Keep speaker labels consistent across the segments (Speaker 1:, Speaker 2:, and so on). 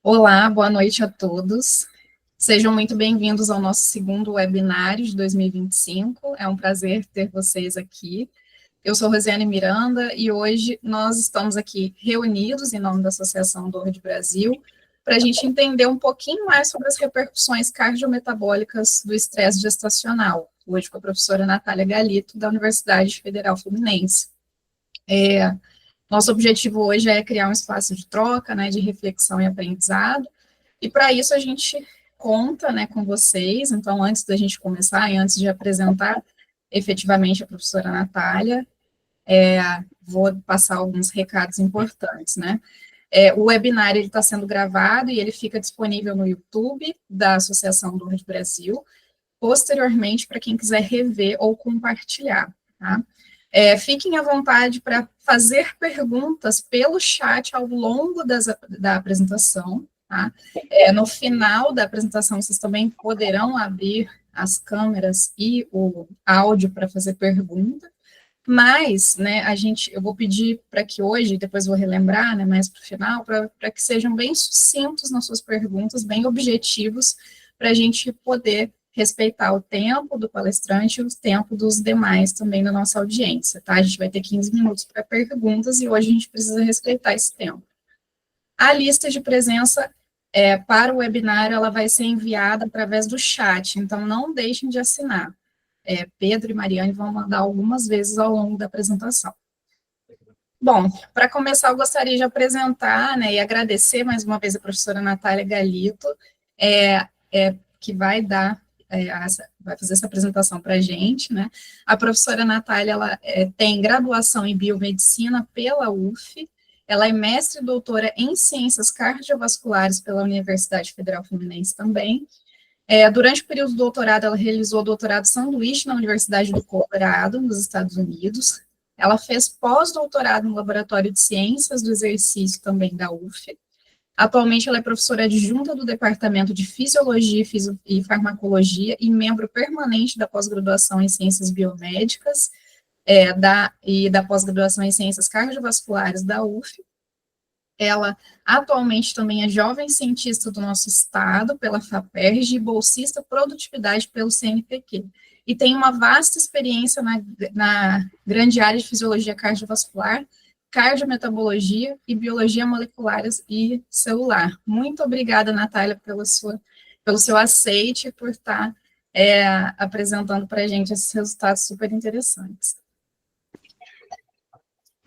Speaker 1: Olá, boa noite a todos. Sejam muito bem-vindos ao nosso segundo webinário de 2025. É um prazer ter vocês aqui. Eu sou Rosiane Miranda e hoje nós estamos aqui reunidos em nome da Associação Dor de Brasil para a gente entender um pouquinho mais sobre as repercussões cardiometabólicas do estresse gestacional, hoje com a professora Natália Galito, da Universidade Federal Fluminense. Nosso objetivo hoje é criar um espaço de troca, né, de reflexão e aprendizado, e para isso a gente conta, né, com vocês. Então, antes da gente começar e antes de apresentar efetivamente a professora Natália, vou passar alguns recados importantes, né. O webinar está sendo gravado e ele fica disponível no YouTube da Associação Dor de Brasil, posteriormente para quem quiser rever ou compartilhar, tá? Fiquem à vontade para fazer perguntas pelo chat ao longo da apresentação, tá? No final da apresentação, vocês também poderão abrir as câmeras e o áudio para fazer pergunta, mas, né, eu vou pedir para que hoje, depois vou relembrar, né, mais para o final, para que sejam bem sucintos nas suas perguntas, bem objetivos, para a gente poder respeitar o tempo do palestrante e o tempo dos demais também da nossa audiência, tá? A gente vai ter 15 minutos para perguntas e hoje a gente precisa respeitar esse tempo. A lista de presença para o webinar, ela vai ser enviada através do chat, então não deixem de assinar. Pedro e Mariane vão mandar algumas vezes ao longo da apresentação. Bom, para começar, eu gostaria de apresentar, né, e agradecer mais uma vez a professora Natália Galito, que vai fazer essa apresentação para a gente, né. A professora Natália, ela tem graduação em biomedicina pela UF, ela é mestre e doutora em ciências cardiovasculares pela Universidade Federal Fluminense também. Durante o período do doutorado, ela realizou o doutorado sanduíche na Universidade do Colorado, nos Estados Unidos. Ela fez pós-doutorado no Laboratório de Ciências do Exercício, também da UF. Atualmente, ela é professora adjunta do Departamento de Fisiologia e Farmacologia e membro permanente da pós-graduação em Ciências Biomédicas e da pós-graduação em Ciências Cardiovasculares da UF. Ela atualmente também é jovem cientista do nosso estado, pela FAPERJ, e bolsista produtividade pelo CNPq. E tem uma vasta experiência na grande área de fisiologia cardiovascular, cardiometabologia e biologia molecular e celular. Muito obrigada, Natália, pelo seu aceite, por estar apresentando para a gente esses resultados super interessantes.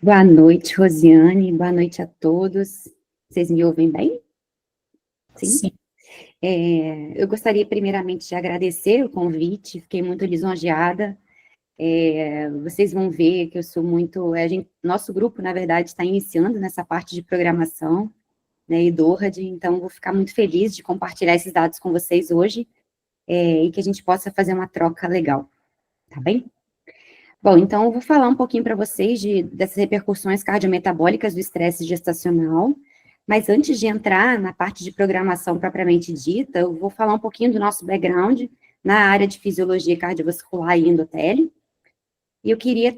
Speaker 2: Boa noite, Rosiane, boa noite a todos. Vocês me ouvem bem? Sim?
Speaker 1: Sim.
Speaker 2: Eu gostaria primeiramente de agradecer o convite, fiquei muito lisonjeada. Vocês vão ver que eu sou muito... nosso grupo, na verdade, está iniciando nessa parte de programação, né, e DORAD, então vou ficar muito feliz de compartilhar esses dados com vocês hoje, e que a gente possa fazer uma troca legal, tá bem? Bom, então eu vou falar um pouquinho para vocês dessas repercussões cardiometabólicas do estresse gestacional, mas antes de entrar na parte de programação propriamente dita, eu vou falar um pouquinho do nosso background na área de fisiologia cardiovascular e endotélio. E eu queria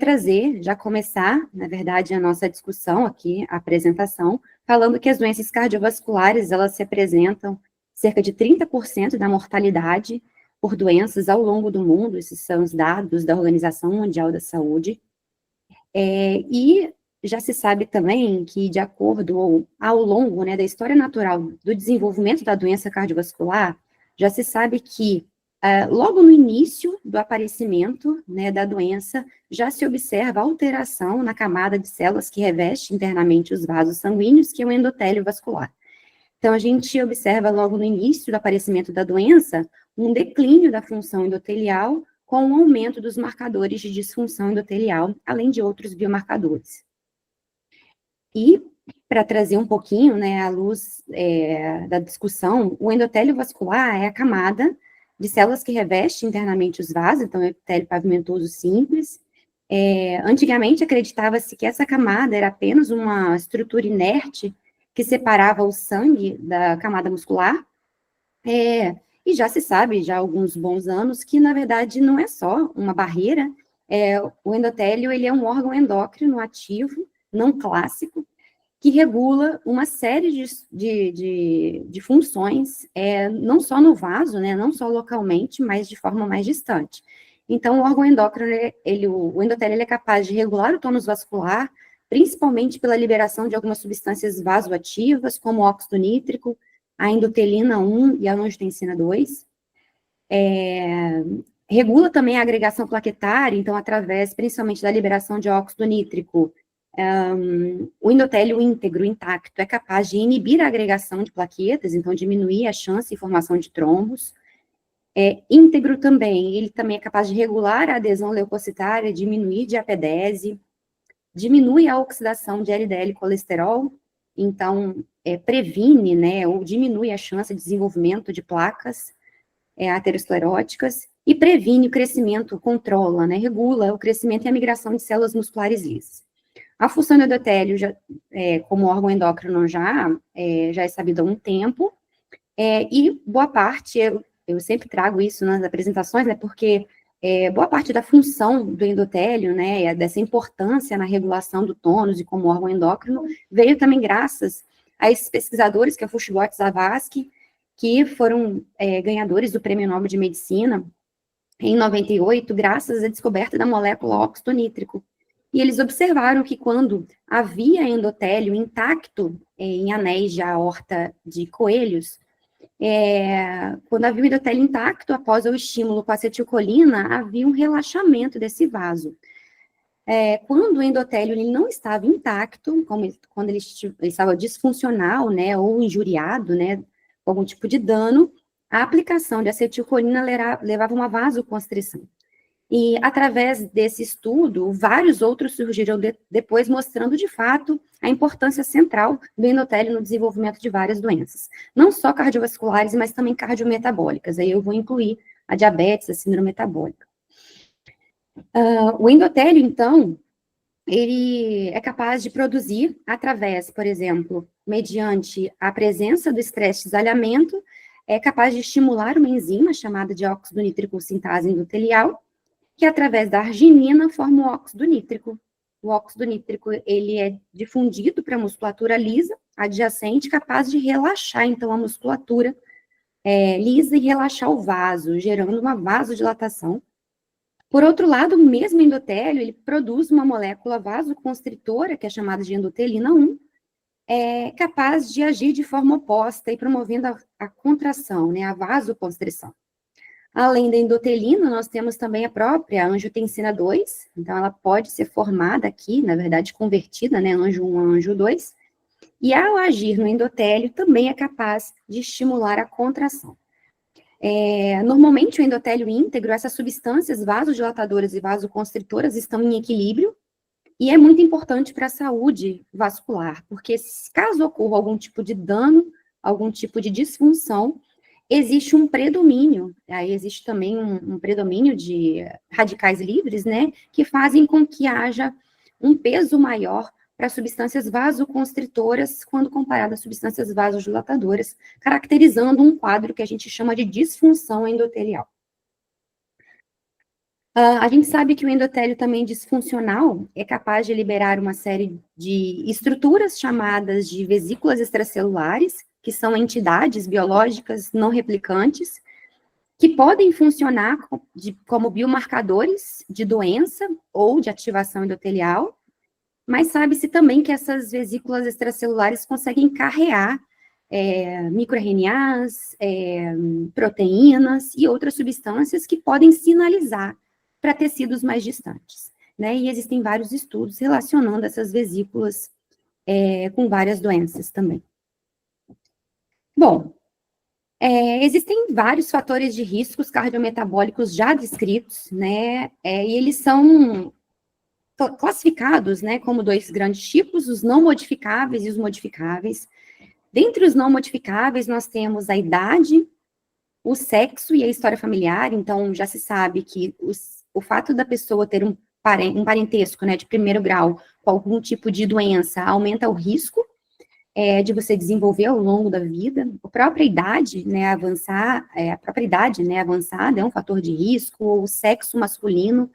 Speaker 2: já começar, na verdade, a nossa discussão aqui, a apresentação, falando que as doenças cardiovasculares, elas representam cerca de 30% da mortalidade por doenças ao longo do mundo, esses são os dados da Organização Mundial da Saúde, e já se sabe também que, de acordo ao longo, né, da história natural do desenvolvimento da doença cardiovascular, já se sabe que, logo no início do aparecimento, né, da doença, já se observa alteração na camada de células que reveste internamente os vasos sanguíneos, que é o endotélio vascular. Então, a gente observa logo no início do aparecimento da doença um declínio da função endotelial com um aumento dos marcadores de disfunção endotelial, além de outros biomarcadores. E, para trazer um pouquinho, né, à luz da discussão, o endotélio vascular é a camada de células que reveste internamente os vasos, então é o epitélio pavimentoso simples. Antigamente, acreditava-se que essa camada era apenas uma estrutura inerte que separava o sangue da camada muscular, e já se sabe, já há alguns bons anos, que, na verdade, não é só uma barreira, o endotélio ele é um órgão endócrino ativo, não clássico, que regula uma série de funções, não só no vaso, né, não só localmente, mas de forma mais distante. Então, o órgão endócrino, o endotélio, ele é capaz de regular o tônus vascular, principalmente pela liberação de algumas substâncias vasoativas, como o óxido nítrico, a endotelina 1 e a angiotensina 2. Regula também a agregação plaquetária, então, através, principalmente, da liberação de óxido nítrico, o endotélio íntegro, intacto, é capaz de inibir a agregação de plaquetas, então diminuir a chance de formação de trombos. Íntegro também, ele também é capaz de regular a adesão leucocitária, diminuir diapedese, diminui a oxidação de LDL e colesterol, então previne, né, ou diminui a chance de desenvolvimento de placas ateroscleróticas, e previne o crescimento, controla, né, regula o crescimento e a migração de células musculares lisas. A função do endotélio, como órgão endócrino, já é sabida há um tempo, e boa parte, eu sempre trago isso nas apresentações, né, porque boa parte da função do endotélio, né, dessa importância na regulação do tônus e como órgão endócrino, veio também graças a esses pesquisadores, que é o Fuchsgott e Zavascki, que foram ganhadores do Prêmio Nobel de Medicina em 98, graças à descoberta da molécula óxido nítrico. E eles observaram que quando havia endotélio intacto em anéis de aorta de coelhos, quando havia o endotélio intacto após o estímulo com acetilcolina, havia um relaxamento desse vaso. Quando o endotélio ele não estava intacto, quando ele estava disfuncional, né, ou injuriado, né, com algum tipo de dano, a aplicação de acetilcolina levava a uma vasoconstrição. E, através desse estudo, vários outros surgiram depois, mostrando, de fato, a importância central do endotélio no desenvolvimento de várias doenças. Não só cardiovasculares, mas também cardiometabólicas. Aí eu vou incluir a diabetes, a síndrome metabólica. O endotélio, então, ele é capaz de produzir através, por exemplo, mediante a presença do estresse de desalhamento, é capaz de estimular uma enzima chamada de óxido nítrico sintase endotelial, que através da arginina forma o óxido nítrico. O óxido nítrico, ele é difundido para a musculatura lisa, adjacente, capaz de relaxar, então, a musculatura lisa e relaxar o vaso, gerando uma vasodilatação. Por outro lado, o mesmo endotélio, ele produz uma molécula vasoconstritora, que é chamada de endotelina 1, capaz de agir de forma oposta e promovendo a contração, né, a vasoconstrição. Além da endotelina, nós temos também a própria angiotensina 2, então ela pode ser formada aqui, na verdade, convertida, né, anjo 1 a anjo 2, e ao agir no endotélio, também é capaz de estimular a contração. Normalmente, o endotélio íntegro, essas substâncias vasodilatadoras e vasoconstritoras estão em equilíbrio, e é muito importante para a saúde vascular, porque caso ocorra algum tipo de dano, algum tipo de disfunção, existe um predomínio, aí existe também um predomínio de radicais livres, né, que fazem com que haja um peso maior para substâncias vasoconstritoras quando comparado a substâncias vasodilatadoras, caracterizando um quadro que a gente chama de disfunção endotelial. A gente sabe que o endotélio também disfuncional é capaz de liberar uma série de estruturas chamadas de vesículas extracelulares, que são entidades biológicas não replicantes, que podem funcionar como biomarcadores de doença ou de ativação endotelial, mas sabe-se também que essas vesículas extracelulares conseguem carrear microRNAs, proteínas e outras substâncias que podem sinalizar para tecidos mais distantes, né? E existem vários estudos relacionando essas vesículas com várias doenças também. Bom, existem vários fatores de riscos cardiometabólicos já descritos, né? E eles são classificados, né, como dois grandes tipos, os não modificáveis e os modificáveis. Dentre os não modificáveis, nós temos a idade, o sexo e a história familiar. Então, já se sabe que o fato da pessoa ter um parentesco, né, de primeiro grau com algum tipo de doença aumenta o risco de você desenvolver ao longo da vida. A própria idade, né, avançada é um fator de risco, o sexo masculino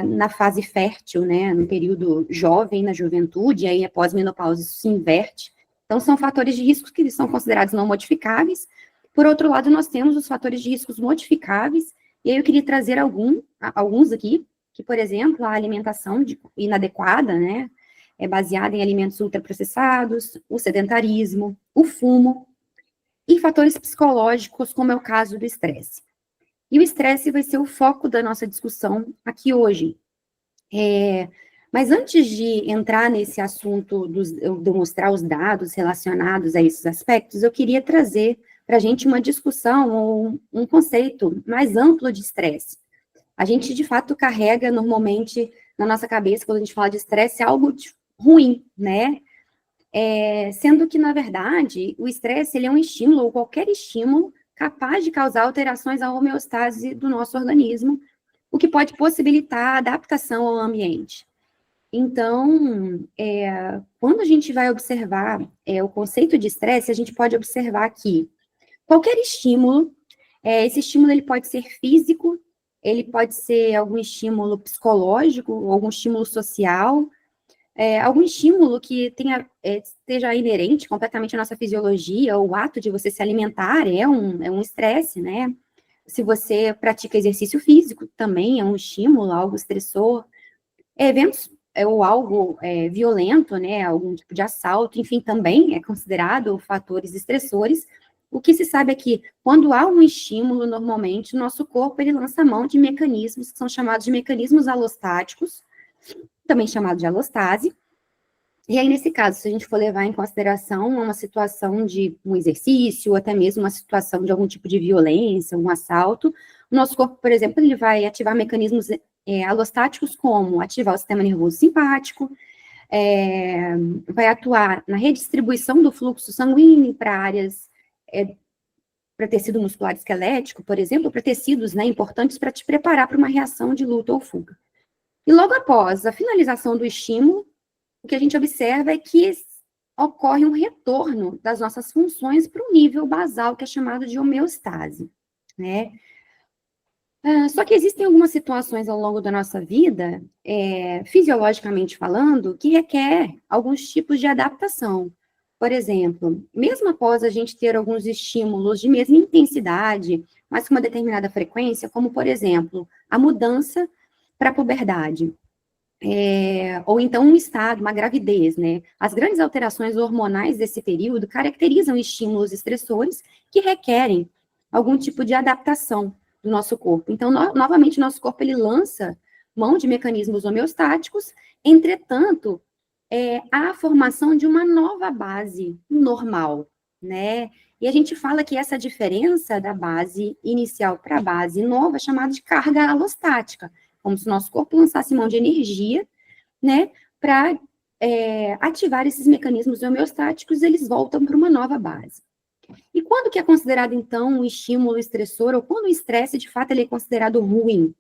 Speaker 2: na fase fértil, né, no período jovem, na juventude, aí após menopausa isso se inverte. Então, são fatores de risco que são considerados não modificáveis. Por outro lado, nós temos os fatores de riscos modificáveis, e aí eu queria trazer alguns aqui, que, por exemplo, a alimentação inadequada, né, é baseada em alimentos ultraprocessados, o sedentarismo, o fumo, e fatores psicológicos, como é o caso do estresse. E o estresse vai ser o foco da nossa discussão aqui hoje. Mas antes de entrar nesse assunto, de mostrar os dados relacionados a esses aspectos, eu queria trazer para a gente uma discussão, ou um conceito mais amplo de estresse. A gente, de fato, carrega normalmente na nossa cabeça, quando a gente fala de estresse, algo ruim, né? Sendo que, na verdade, o estresse ele é um estímulo, ou qualquer estímulo, capaz de causar alterações à homeostase do nosso organismo, o que pode possibilitar a adaptação ao ambiente. Então, quando a gente vai observar o conceito de estresse, a gente pode observar que qualquer estímulo, esse estímulo ele pode ser físico, ele pode ser algum estímulo psicológico, algum estímulo social, algum estímulo que esteja inerente completamente à nossa fisiologia, o ato de você se alimentar é um estresse, né? Se você pratica exercício físico, também é um estímulo, algo estressor. Eventos ou algo violento, né? Algum tipo de assalto, enfim, também é considerado fatores estressores. O que se sabe é que, quando há um estímulo, normalmente, o nosso corpo ele lança mão de mecanismos que são chamados de mecanismos alostáticos, também chamado de alostase. E aí, nesse caso, se a gente for levar em consideração uma situação de um exercício, ou até mesmo uma situação de algum tipo de violência, um assalto, o nosso corpo, por exemplo, ele vai ativar mecanismos alostáticos como ativar o sistema nervoso simpático, vai atuar na redistribuição do fluxo sanguíneo para áreas, para tecido muscular esquelético, por exemplo, para tecidos, né, importantes para te preparar para uma reação de luta ou fuga. E logo após a finalização do estímulo, o que a gente observa é que ocorre um retorno das nossas funções para um nível basal, que é chamado de homeostase, né? Só que existem algumas situações ao longo da nossa vida, fisiologicamente falando, que requer alguns tipos de adaptação. Por exemplo, mesmo após a gente ter alguns estímulos de mesma intensidade, mas com uma determinada frequência, como, por exemplo, a mudança para a puberdade, ou então um estado, uma gravidez, né? As grandes alterações hormonais desse período caracterizam estímulos estressores que requerem algum tipo de adaptação do nosso corpo. Então, novamente, o nosso corpo ele lança mão de mecanismos homeostáticos, entretanto, há a formação de uma nova base normal, né? E a gente fala que essa diferença da base inicial para a base nova é chamada de carga alostática, como se o nosso corpo lançasse mão de energia, né, para ativar esses mecanismos homeostáticos, eles voltam para uma nova base. E quando que é considerado, então, um estímulo estressor, ou quando o estresse, de fato, ele é considerado ruim?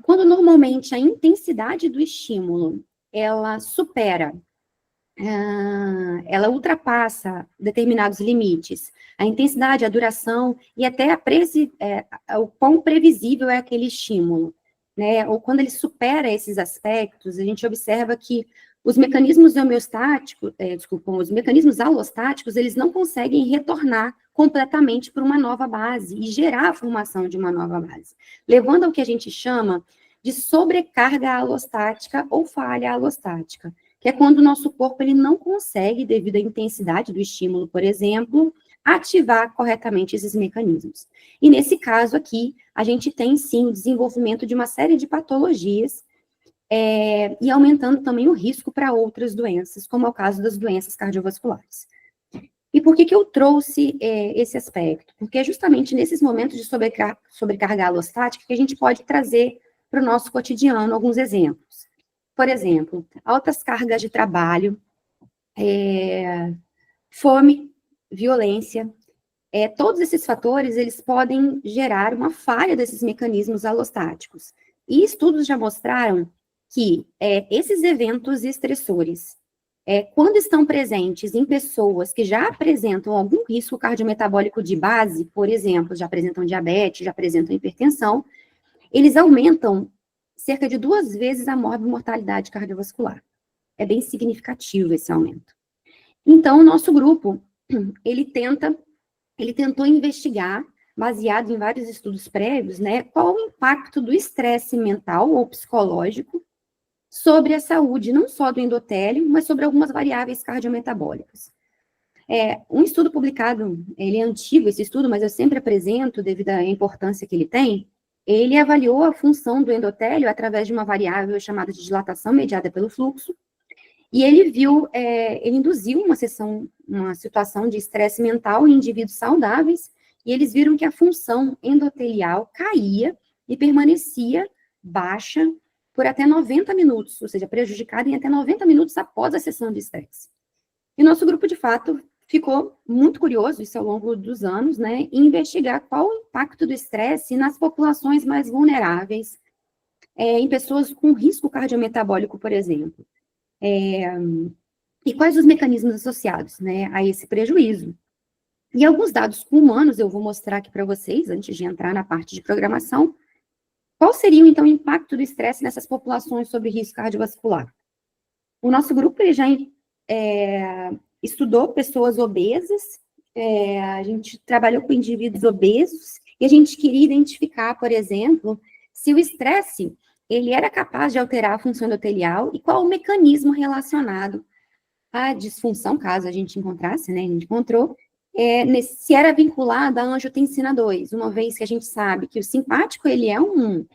Speaker 2: Quando, normalmente, a intensidade do estímulo, ela supera, ela ultrapassa determinados limites, a intensidade, a duração, e até o quão previsível é aquele estímulo, né? Ou quando ele supera esses aspectos, a gente observa que os mecanismos homeostáticos, os mecanismos alostáticos, eles não conseguem retornar completamente para uma nova base e gerar a formação de uma nova base, levando ao que a gente chama de sobrecarga alostática ou falha alostática, que é quando o nosso corpo ele não consegue, devido à intensidade do estímulo, por exemplo, ativar corretamente esses mecanismos. E nesse caso aqui, a gente tem sim o desenvolvimento de uma série de patologias, e aumentando também o risco para outras doenças, como é o caso das doenças cardiovasculares. E por que eu trouxe esse aspecto? Porque é justamente nesses momentos de sobrecarga alostática que a gente pode trazer para o nosso cotidiano alguns exemplos. Por exemplo, altas cargas de trabalho, fome, violência, todos esses fatores, eles podem gerar uma falha desses mecanismos alostáticos. E estudos já mostraram que esses eventos estressores, quando estão presentes em pessoas que já apresentam algum risco cardiometabólico de base, por exemplo, já apresentam diabetes, já apresentam hipertensão, eles aumentam cerca de 2 vezes a mortalidade cardiovascular. É bem significativo esse aumento. Então, o nosso grupo, ele tentou investigar, baseado em vários estudos prévios, né, qual o impacto do estresse mental ou psicológico sobre a saúde, não só do endotélio, mas sobre algumas variáveis cardiometabólicas. Um estudo publicado, ele é antigo, esse estudo, mas eu sempre apresento, devido à importância que ele tem, ele avaliou a função do endotélio através de uma variável chamada de dilatação mediada pelo fluxo, e ele induziu uma situação de estresse mental em indivíduos saudáveis, e eles viram que a função endotelial caía e permanecia baixa por até 90 minutos, ou seja, prejudicada em até 90 minutos após a sessão de estresse. E nosso grupo, de fato, ficou muito curioso, isso ao longo dos anos, né, em investigar qual o impacto do estresse nas populações mais vulneráveis, em pessoas com risco cardiometabólico, por exemplo. E quais os mecanismos associados, né, a esse prejuízo. E alguns dados humanos eu vou mostrar aqui para vocês, antes de entrar na parte de programação. Qual seria, então, o impacto do estresse nessas populações sobre risco cardiovascular? O nosso grupo ele já estudou pessoas obesas, a gente trabalhou com indivíduos obesos, e a gente queria identificar, por exemplo, se o estresse ele era capaz de alterar a função endotelial e qual o mecanismo relacionado à disfunção, caso a gente encontrasse, né, a gente encontrou, se era vinculado à angiotensina 2, uma vez que a gente sabe que o simpático, ele é um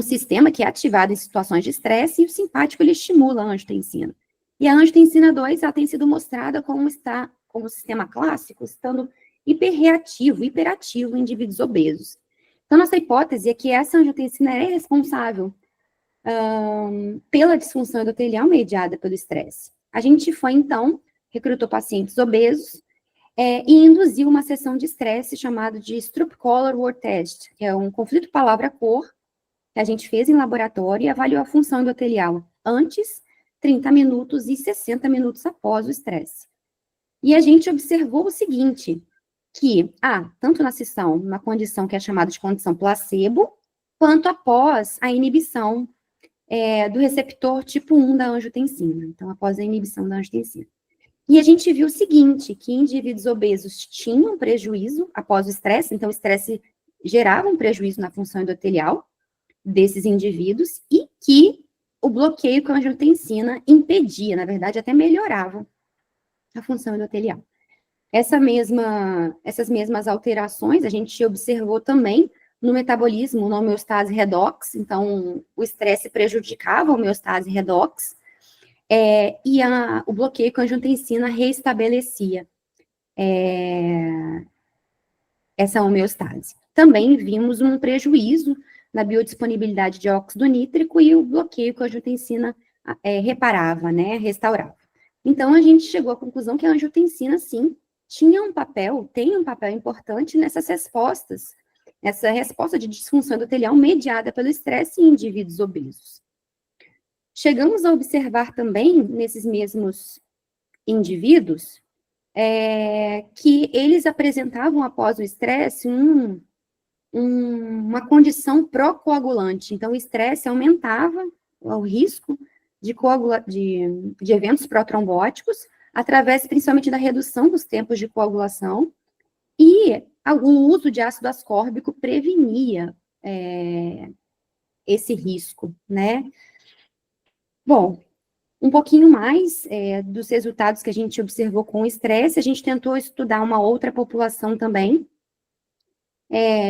Speaker 2: sistema que é ativado em situações de estresse, e o simpático, ele estimula a angiotensina. E a angiotensina 2, ela tem sido mostrada como sistema clássico, estando hiperreativo, hiperativo em indivíduos obesos. Então, nossa hipótese é que essa angiotensina é responsável pela disfunção endotelial mediada pelo estresse. A gente foi, então, recrutou pacientes obesos e induziu uma sessão de estresse chamada de Stroop Color Word Test, que é um conflito palavra-cor que a gente fez em laboratório e avaliou a função endotelial antes, 30 minutos e 60 minutos após o estresse. E a gente observou o seguinte, que, tanto na sessão, numa condição que é chamada de condição placebo, quanto após a inibição do receptor tipo 1 da angiotensina, então após a inibição da angiotensina. E a gente viu o seguinte, que indivíduos obesos tinham prejuízo após o estresse, então o estresse gerava um prejuízo na função endotelial desses indivíduos, e que o bloqueio com a angiotensina impedia, na verdade, até melhorava a função endotelial. Essas mesmas alterações a gente observou também no metabolismo, na homeostase redox, então o estresse prejudicava a homeostase redox, e o bloqueio com a angiotensina reestabelecia essa homeostase. Também vimos um prejuízo na biodisponibilidade de óxido nítrico, e o bloqueio com a angiotensina reparava, né, restaurava. Então, a gente chegou à conclusão que a angiotensina, sim, tem um papel importante nessa resposta de disfunção endotelial mediada pelo estresse em indivíduos obesos. Chegamos a observar também, nesses mesmos indivíduos, que eles apresentavam, após o estresse, uma condição pró-coagulante. Então, o estresse aumentava o risco de eventos protrombóticos, através, principalmente, da redução dos tempos de coagulação, e o uso de ácido ascórbico prevenia esse risco, né? Bom, um pouquinho mais dos resultados que a gente observou com o estresse, a gente tentou estudar uma outra população também,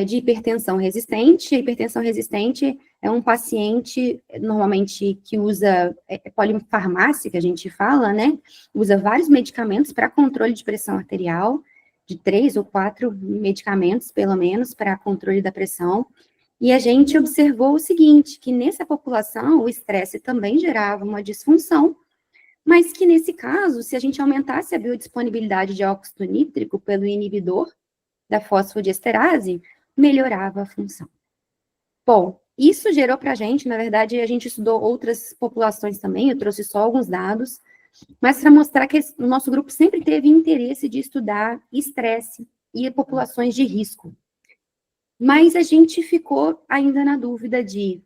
Speaker 2: de hipertensão resistente. A hipertensão resistente é um paciente, normalmente, que usa polifarmácia, que a gente fala, né? Usa vários medicamentos para controle de pressão arterial, de 3 ou 4 medicamentos, pelo menos, para controle da pressão. E a gente observou o seguinte, que nessa população, o estresse também gerava uma disfunção, mas que, nesse caso, se a gente aumentasse a biodisponibilidade de óxido nítrico pelo inibidor da fosfodiesterase, melhorava a função. Bom, isso gerou para a gente, na verdade, a gente estudou outras populações também, eu trouxe só alguns dados, mas para mostrar que o nosso grupo sempre teve interesse de estudar estresse e populações de risco. Mas a gente ficou ainda na dúvida de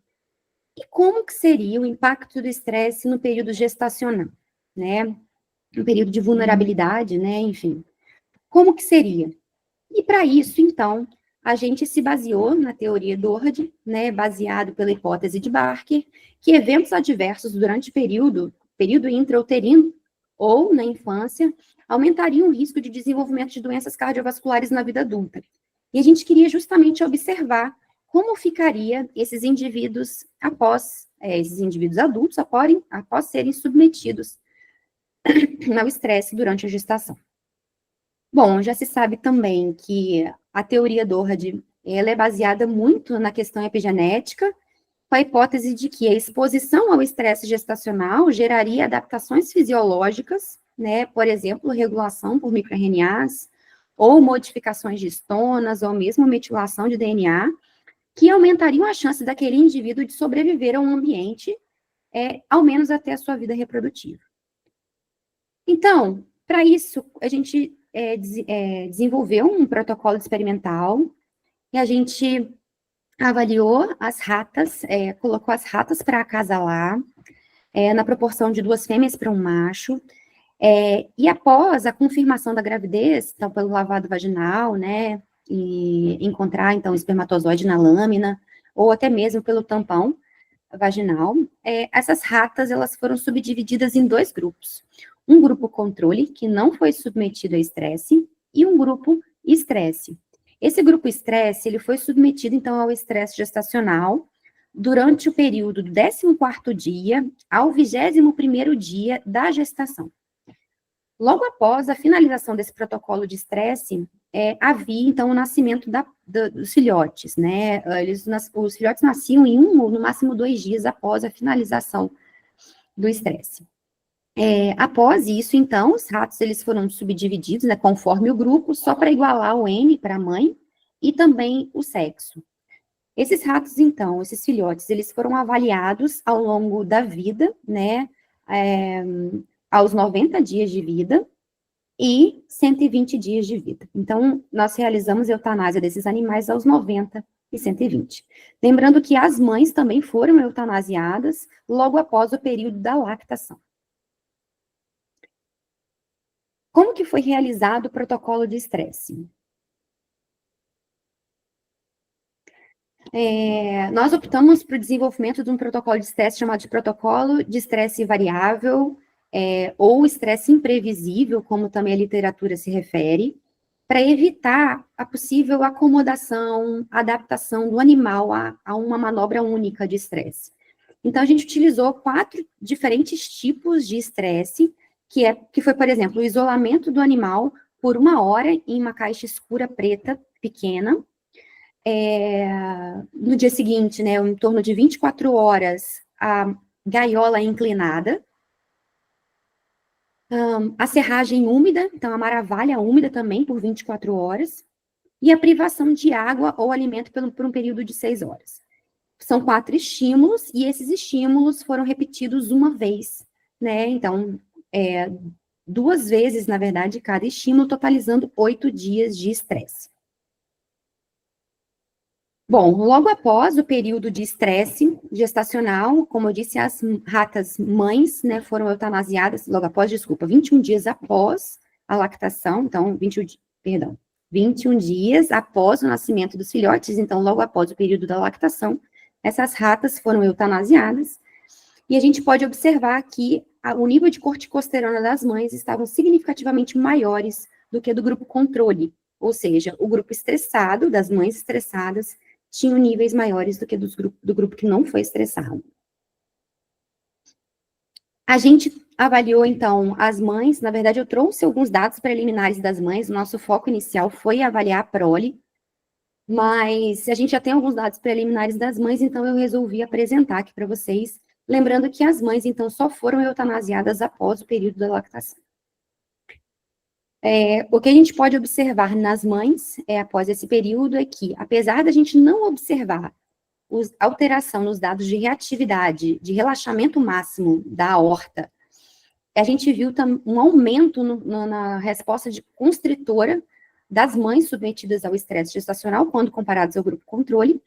Speaker 2: e como que seria o impacto do estresse no período gestacional, né? No período de vulnerabilidade, né? Enfim, como que seria? E para isso, então, a gente se baseou na teoria Doherty, né? Baseado pela hipótese de Barker, que eventos adversos durante o período intrauterino ou na infância, aumentariam o risco de desenvolvimento de doenças cardiovasculares na vida adulta. E a gente queria justamente observar como ficaria esses indivíduos esses indivíduos adultos, após serem submetidos ao estresse durante a gestação. Bom, já se sabe também que a teoria Doherty, ela é baseada muito na questão epigenética, com a hipótese de que a exposição ao estresse gestacional geraria adaptações fisiológicas, né, por exemplo, regulação por microRNAs, ou modificações de histonas, ou mesmo metilação de DNA, que aumentariam a chance daquele indivíduo de sobreviver a um ambiente, ao menos até a sua vida reprodutiva. Então, para isso, a gente desenvolveu um protocolo experimental, e a gente avaliou as ratas, colocou as ratas para acasalar, na proporção de 2 fêmeas para um macho, e após a confirmação da gravidez, então, pelo lavado vaginal, né, e encontrar, então, o espermatozoide na lâmina, ou até mesmo pelo tampão vaginal, essas ratas, elas foram subdivididas em 2 grupos. Um grupo controle, que não foi submetido a estresse, e um grupo estresse. Esse grupo estresse, ele foi submetido, então, ao estresse gestacional durante o período do 14º dia ao 21º dia da gestação. Logo após a finalização desse protocolo de estresse, havia, então, o nascimento dos filhotes, né? Os filhotes nasciam em 1 ou, no máximo, 2 dias após a finalização do estresse. Após isso, então, os ratos, eles foram subdivididos, né, conforme o grupo, só para igualar o N para a mãe e também o sexo. Esses ratos, então, esses filhotes, eles foram avaliados ao longo da vida, né, aos 90 dias de vida e 120 dias de vida. Então, nós realizamos a eutanásia desses animais aos 90 e 120. Lembrando que as mães também foram eutanasiadas logo após o período da lactação. Como que foi realizado o protocolo de estresse? Nós optamos por desenvolvimento de um protocolo de estresse chamado de protocolo de estresse variável, ou estresse imprevisível, como também a literatura se refere, para evitar a possível acomodação, adaptação do animal a uma manobra única de estresse. Então, a gente utilizou 4 diferentes tipos de estresse, que foi, por exemplo, o isolamento do animal por 1 hora em uma caixa escura preta pequena. No dia seguinte, né, em torno de 24 horas, a gaiola inclinada. A serragem úmida, então a maravalha úmida também por 24 horas. E a privação de água ou alimento por um período de 6 horas. São 4 estímulos, e esses estímulos foram repetidos uma vez, né? Então, 2 vezes, na verdade, cada estímulo, totalizando 8 dias de estresse. Bom, logo após o período de estresse gestacional, como eu disse, as ratas mães, né, foram eutanasiadas, 21 dias após a lactação, então, 21 dias após o nascimento dos filhotes, então, logo após o período da lactação, essas ratas foram eutanasiadas, e a gente pode observar que o nível de corticosterona das mães estavam significativamente maiores do que do grupo controle, ou seja, o grupo estressado, das mães estressadas, tinham níveis maiores do que do grupo que não foi estressado. A gente avaliou, então, as mães, na verdade, eu trouxe alguns dados preliminares das mães, o nosso foco inicial foi avaliar a prole, mas a gente já tem alguns dados preliminares das mães, então eu resolvi apresentar aqui para vocês, lembrando que as mães, então, só foram eutanasiadas após o período da lactação. O que a gente pode observar nas mães, após esse período, é que, apesar da gente não observar alteração nos dados de reatividade, de relaxamento máximo da aorta, a gente viu um aumento na resposta constritora das mães submetidas ao estresse gestacional, quando comparados ao grupo controle,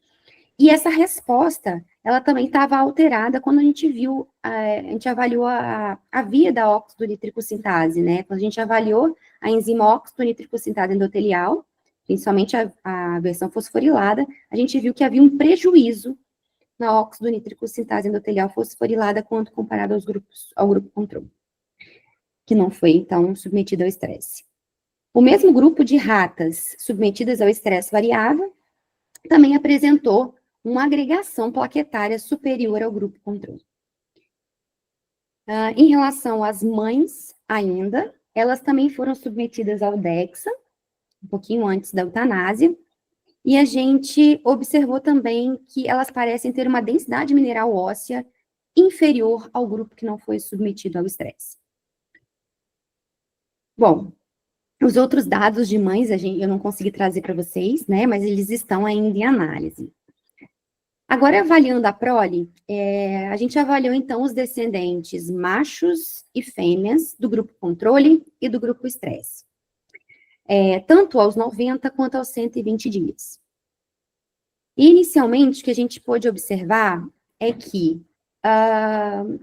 Speaker 2: e essa resposta, ela também estava alterada quando a gente viu, a gente avaliou a via da óxido-nitricosintase, né? Quando a gente avaliou a enzima óxido-nitricosintase endotelial, principalmente a versão fosforilada, a gente viu que havia um prejuízo na óxido-nitricosintase endotelial fosforilada quando comparado ao grupo controle, que não foi, então, submetido ao estresse. O mesmo grupo de ratas submetidas ao estresse variável também apresentou uma agregação plaquetária superior ao grupo controle. Em relação às mães, ainda, elas também foram submetidas ao DEXA, um pouquinho antes da eutanásia, e a gente observou também que elas parecem ter uma densidade mineral óssea inferior ao grupo que não foi submetido ao estresse. Bom, os outros dados de mães eu não consegui trazer para vocês, né, mas eles estão ainda em análise. Agora, avaliando a prole, a gente avaliou, então, os descendentes machos e fêmeas do grupo controle e do grupo estresse, tanto aos 90 quanto aos 120 dias. E, inicialmente, o que a gente pôde observar é que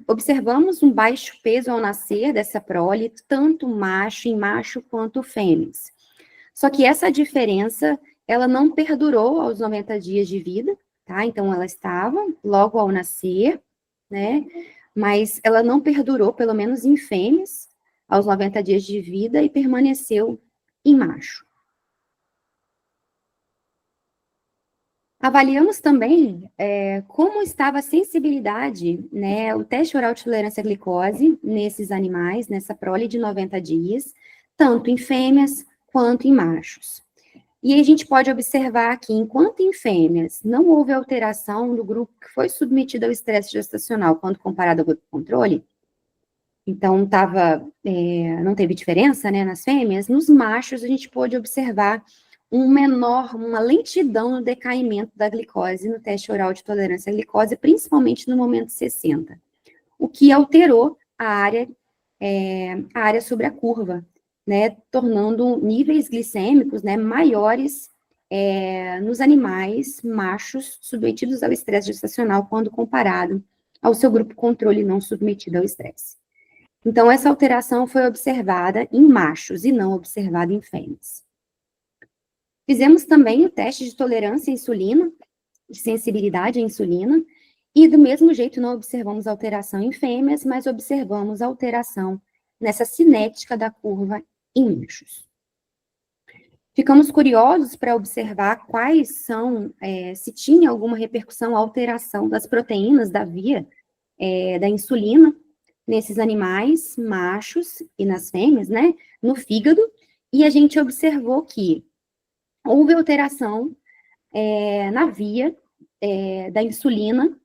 Speaker 2: observamos um baixo peso ao nascer dessa prole, tanto macho em macho quanto fêmeas. Só que essa diferença, ela não perdurou aos 90 dias de vida, tá? Então, ela estava logo ao nascer, né? Mas ela não perdurou, pelo menos em fêmeas, aos 90 dias de vida e permaneceu em macho. Avaliamos também como estava a sensibilidade, né, o teste oral de tolerância à glicose nesses animais, nessa prole de 90 dias, tanto em fêmeas quanto em machos. E a gente pode observar que, enquanto em fêmeas não houve alteração do grupo que foi submetido ao estresse gestacional quando comparado ao grupo controle, então não teve diferença, né, nas fêmeas, nos machos a gente pôde observar uma lentidão no decaimento da glicose no teste oral de tolerância à glicose, principalmente no momento 60, o que alterou a área sobre a curva, né, tornando níveis glicêmicos, né, maiores nos animais machos submetidos ao estresse gestacional quando comparado ao seu grupo controle não submetido ao estresse. Então, essa alteração foi observada em machos e não observada em fêmeas. Fizemos também o teste de tolerância à insulina, de sensibilidade à insulina, e do mesmo jeito não observamos alteração em fêmeas, mas observamos alteração nessa cinética da curva em machos. Ficamos curiosos para observar quais são, se tinha alguma repercussão, alteração das proteínas da via da insulina nesses animais machos e nas fêmeas, né, no fígado, e a gente observou que houve alteração na via da insulina,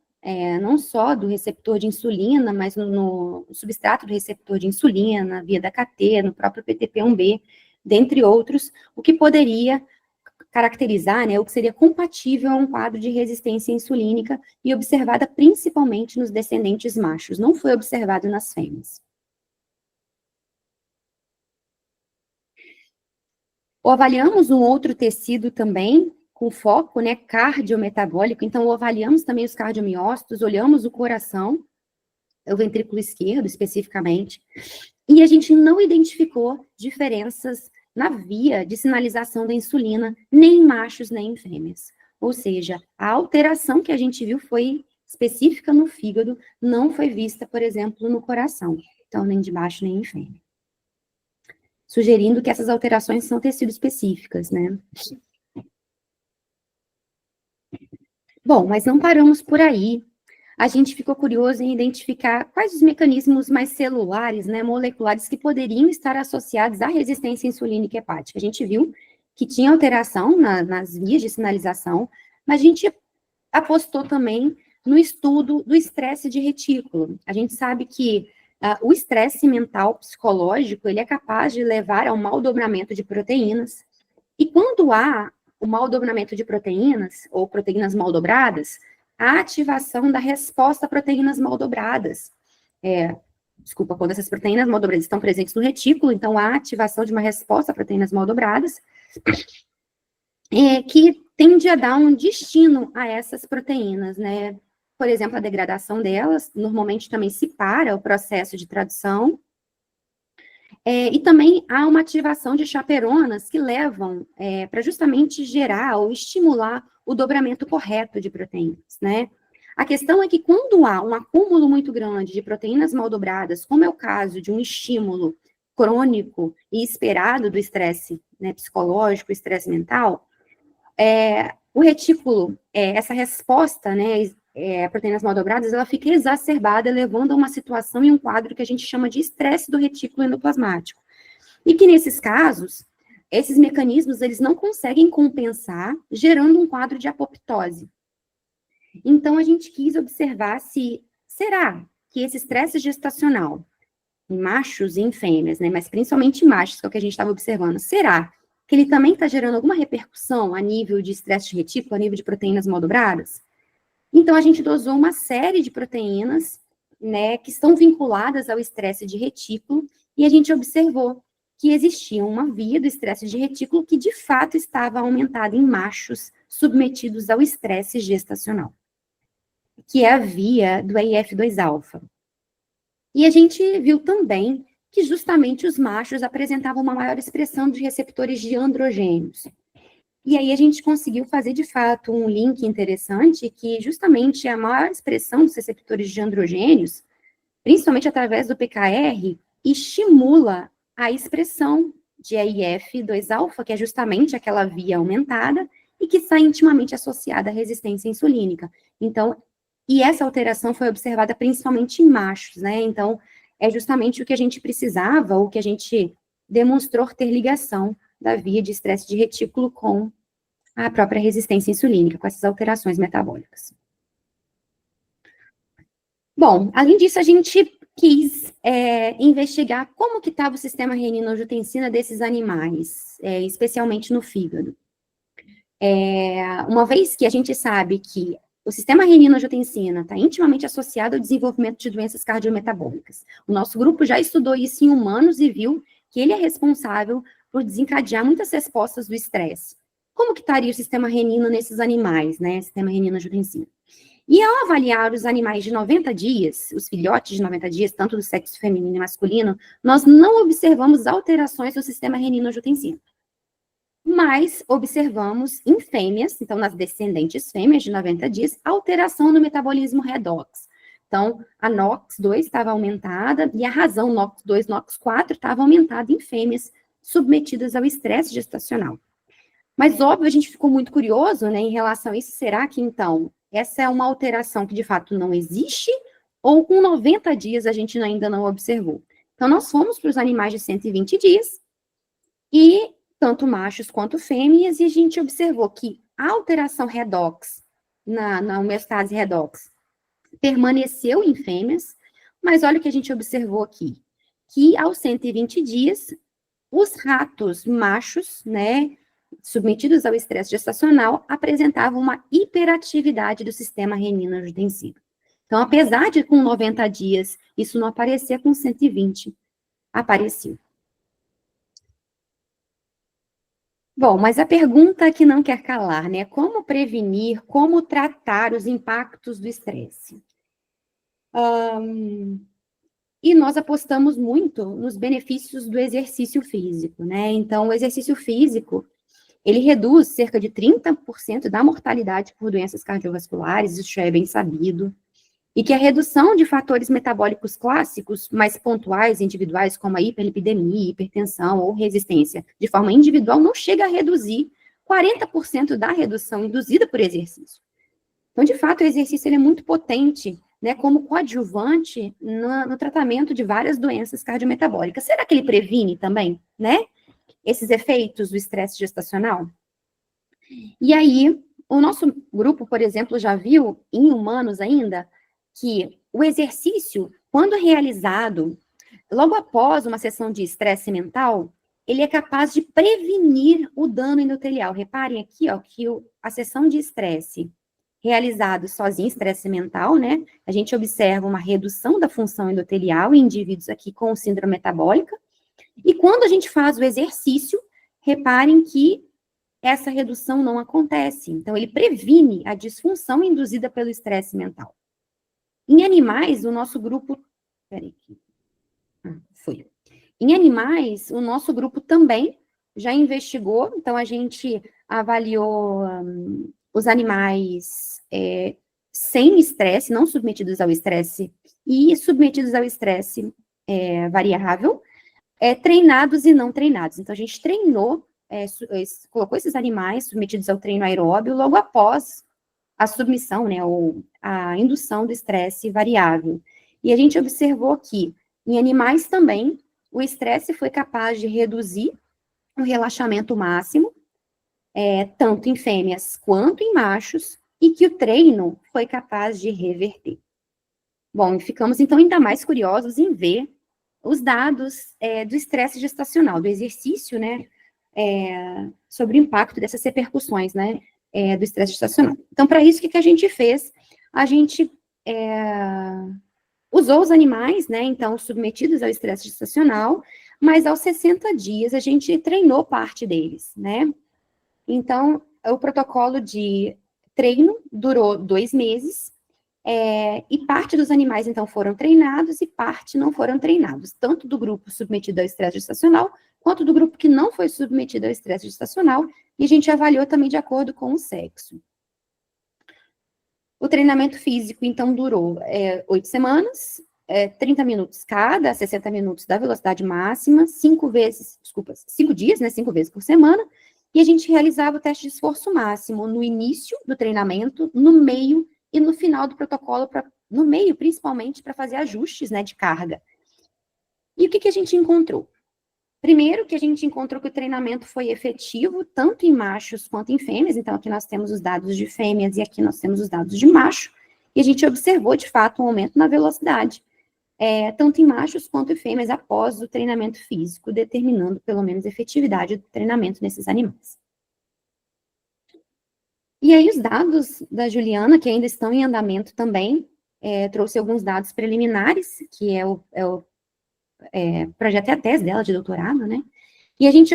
Speaker 2: não só do receptor de insulina, mas no substrato do receptor de insulina, via da KT, no próprio PTP1B, dentre outros, o que poderia caracterizar, né, o que seria compatível a um quadro de resistência insulínica e observada principalmente nos descendentes machos, não foi observado nas fêmeas. Avaliamos um outro tecido também, com foco, né, cardiometabólico, então avaliamos também os cardiomiócitos, olhamos o coração, o ventrículo esquerdo especificamente, e a gente não identificou diferenças na via de sinalização da insulina, nem em machos, nem em fêmeas. Ou seja, a alteração que a gente viu foi específica no fígado, não foi vista, por exemplo, no coração, então nem de macho, nem em fêmea. Sugerindo que essas alterações são tecido específicas, né? Bom, mas não paramos por aí. A gente ficou curioso em identificar quais os mecanismos mais celulares, né, moleculares, que poderiam estar associados à resistência insulínica hepática. A gente viu que tinha alteração nas vias de sinalização, mas a gente apostou também no estudo do estresse de retículo. A gente sabe que o estresse mental psicológico, ele é capaz de levar ao mau dobramento de proteínas, e quando há o mau dobramento de proteínas, ou proteínas mal dobradas, a ativação da resposta a proteínas mal dobradas. Quando essas proteínas mal dobradas estão presentes no retículo, então há ativação de uma resposta a proteínas mal dobradas, que tende a dar um destino a essas proteínas, né? Por exemplo, a degradação delas, normalmente também se para o processo de tradução, e também há uma ativação de chaperonas que levam para justamente gerar ou estimular o dobramento correto de proteínas, né? A questão é que quando há um acúmulo muito grande de proteínas mal dobradas, como é o caso de um estímulo crônico e esperado do estresse, né, psicológico, estresse mental, o retículo, essa resposta, né, a proteínas mal dobradas, ela fica exacerbada, levando a uma situação e um quadro que a gente chama de estresse do retículo endoplasmático. E que, nesses casos, esses mecanismos, eles não conseguem compensar, gerando um quadro de apoptose. Então, a gente quis observar se, será que esse estresse gestacional, em machos e em fêmeas, né, mas principalmente em machos, que é o que a gente estava observando, será que ele também está gerando alguma repercussão a nível de estresse de retículo, a nível de proteínas mal dobradas? Então, a gente dosou uma série de proteínas, né, que estão vinculadas ao estresse de retículo, e a gente observou que existia uma via do estresse de retículo que, de fato, estava aumentada em machos submetidos ao estresse gestacional, que é a via do EIF2-alfa. E a gente viu também que justamente os machos apresentavam uma maior expressão de receptores de androgênios. E aí a gente conseguiu fazer, de fato, um link interessante, que justamente a maior expressão dos receptores de androgênios, principalmente através do PKR, estimula a expressão de EIF2-alfa, que é justamente aquela via aumentada, e que está intimamente associada à resistência insulínica. Então, e essa alteração foi observada principalmente em machos, né? Então, é justamente o que a gente precisava, o que a gente demonstrou ter ligação da via de estresse de retículo com a própria resistência insulínica, com essas alterações metabólicas. Bom, além disso, a gente quis investigar como que estava o sistema renina-angiotensina desses animais, especialmente no fígado. Uma vez que a gente sabe que o sistema renina-angiotensina está intimamente associado ao desenvolvimento de doenças cardiometabólicas. O nosso grupo já estudou isso em humanos e viu que ele é responsável por desencadear muitas respostas do estresse. Como que estaria o sistema renino nesses animais, né? Sistema renina-angiotensina. E ao avaliar os animais de 90 dias, os filhotes de 90 dias, tanto do sexo feminino e masculino, nós não observamos alterações no sistema renina-angiotensina. Mas observamos em fêmeas, então nas descendentes fêmeas de 90 dias, alteração no metabolismo redox. Então, a NOX2 estava aumentada e a razão NOX2, NOX4 estava aumentada em fêmeas submetidas ao estresse gestacional. Mas, óbvio, a gente ficou muito curioso, né, em relação a isso. Será que, então, essa é uma alteração que, de fato, não existe? Ou com 90 dias a gente ainda não observou? Então, nós fomos para os animais de 120 dias e tanto machos quanto fêmeas, e a gente observou que a alteração redox, na homeostase redox, permaneceu em fêmeas, mas olha o que a gente observou aqui, que aos 120 dias, os ratos machos, né, submetidos ao estresse gestacional, apresentavam uma hiperatividade do sistema renina-angiotensina. Então, apesar de com 90 dias isso não aparecer, com 120 apareceu. Bom, mas a pergunta que não quer calar, né? Como prevenir, como tratar os impactos do estresse? E nós apostamos muito nos benefícios do exercício físico, né? Então, o exercício físico, ele reduz cerca de 30% da mortalidade por doenças cardiovasculares, isso já é bem sabido. E que a redução de fatores metabólicos clássicos, mais pontuais, individuais, como a hiperlipidemia, hipertensão ou resistência, de forma individual, não chega a reduzir 40% da redução induzida por exercício. Então, de fato, o exercício ele é muito potente, né, como coadjuvante no tratamento de várias doenças cardiometabólicas. Será que ele previne também, né, esses efeitos do estresse gestacional? E aí, o nosso grupo, por exemplo, já viu, em humanos ainda, que o exercício, quando realizado logo após uma sessão de estresse mental, ele é capaz de prevenir o dano endotelial. Reparem aqui, ó, que a sessão de estresse realizado sozinho, estresse mental, né, a gente observa uma redução da função endotelial em indivíduos aqui com síndrome metabólica, e quando a gente faz o exercício, reparem que essa redução não acontece. Então, ele previne a disfunção induzida pelo estresse mental. Em animais, o nosso grupo... Peraí. Foi. Em animais, o nosso grupo também já investigou, então a gente avaliou os animais sem estresse, não submetidos ao estresse, e submetidos ao estresse variável, treinados e não treinados. Então, a gente treinou, colocou esses animais submetidos ao treino aeróbio logo após a submissão, né, ou a indução do estresse variável. E a gente observou que, em animais também, o estresse foi capaz de reduzir o relaxamento máximo, tanto em fêmeas quanto em machos, e que o treino foi capaz de reverter. Bom, e ficamos, então, ainda mais curiosos em ver os dados do estresse gestacional, do exercício, né, sobre o impacto dessas repercussões, né, do estresse gestacional. Então, para isso, o que a gente fez? A gente usou os animais, né, então, submetidos ao estresse gestacional, mas aos 60 dias a gente treinou parte deles, né? Então, o protocolo de treino durou 2 meses, e parte dos animais, então, foram treinados e parte não foram treinados, tanto do grupo submetido ao estresse gestacional, quanto do grupo que não foi submetido ao estresse gestacional, e a gente avaliou também de acordo com o sexo. O treinamento físico, então, durou 8 semanas, 30 minutos cada, 60 minutos da velocidade máxima, 5 dias, né, 5 vezes por semana, e a gente realizava o teste de esforço máximo no início do treinamento, no meio e no final do protocolo, no meio, principalmente, para fazer ajustes, né, de carga. E o que a gente encontrou? Primeiro, que a gente encontrou que o treinamento foi efetivo, tanto em machos quanto em fêmeas, então aqui nós temos os dados de fêmeas e aqui nós temos os dados de macho, e a gente observou, de fato, um aumento na velocidade, tanto em machos quanto em fêmeas, após o treinamento físico, determinando, pelo menos, a efetividade do treinamento nesses animais. E aí, os dados da Juliana, que ainda estão em andamento também, trouxe alguns dados preliminares, que é o projeto e a tese dela de doutorado, né? E a gente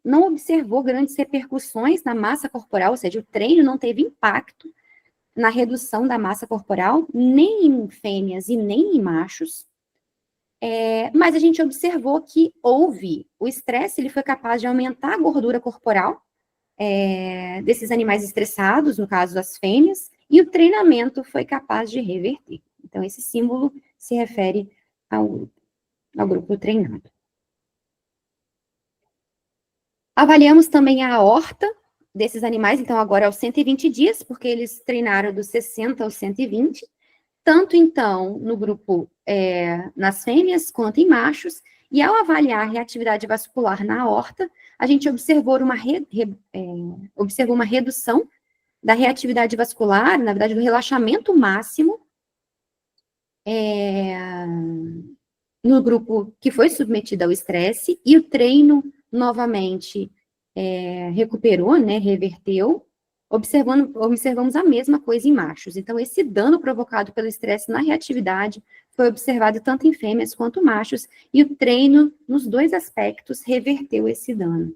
Speaker 2: não observou grandes repercussões na massa corporal, ou seja, o treino não teve impacto na redução da massa corporal, nem em fêmeas e nem em machos, mas a gente observou que o estresse, ele foi capaz de aumentar a gordura corporal desses animais estressados, no caso as fêmeas, e o treinamento foi capaz de reverter. Então, esse símbolo se refere ao grupo treinado. Avaliamos também a aorta desses animais, então agora aos 120 dias, porque eles treinaram dos 60 aos 120, tanto então no grupo nas fêmeas quanto em machos, e ao avaliar a reatividade vascular na aorta, a gente observou uma redução da reatividade vascular, na verdade do relaxamento máximo, no grupo que foi submetido ao estresse, e o treino novamente recuperou, né, reverteu, observamos a mesma coisa em machos. Então, esse dano provocado pelo estresse na reatividade foi observado tanto em fêmeas quanto machos, e o treino, nos 2 aspectos, reverteu esse dano.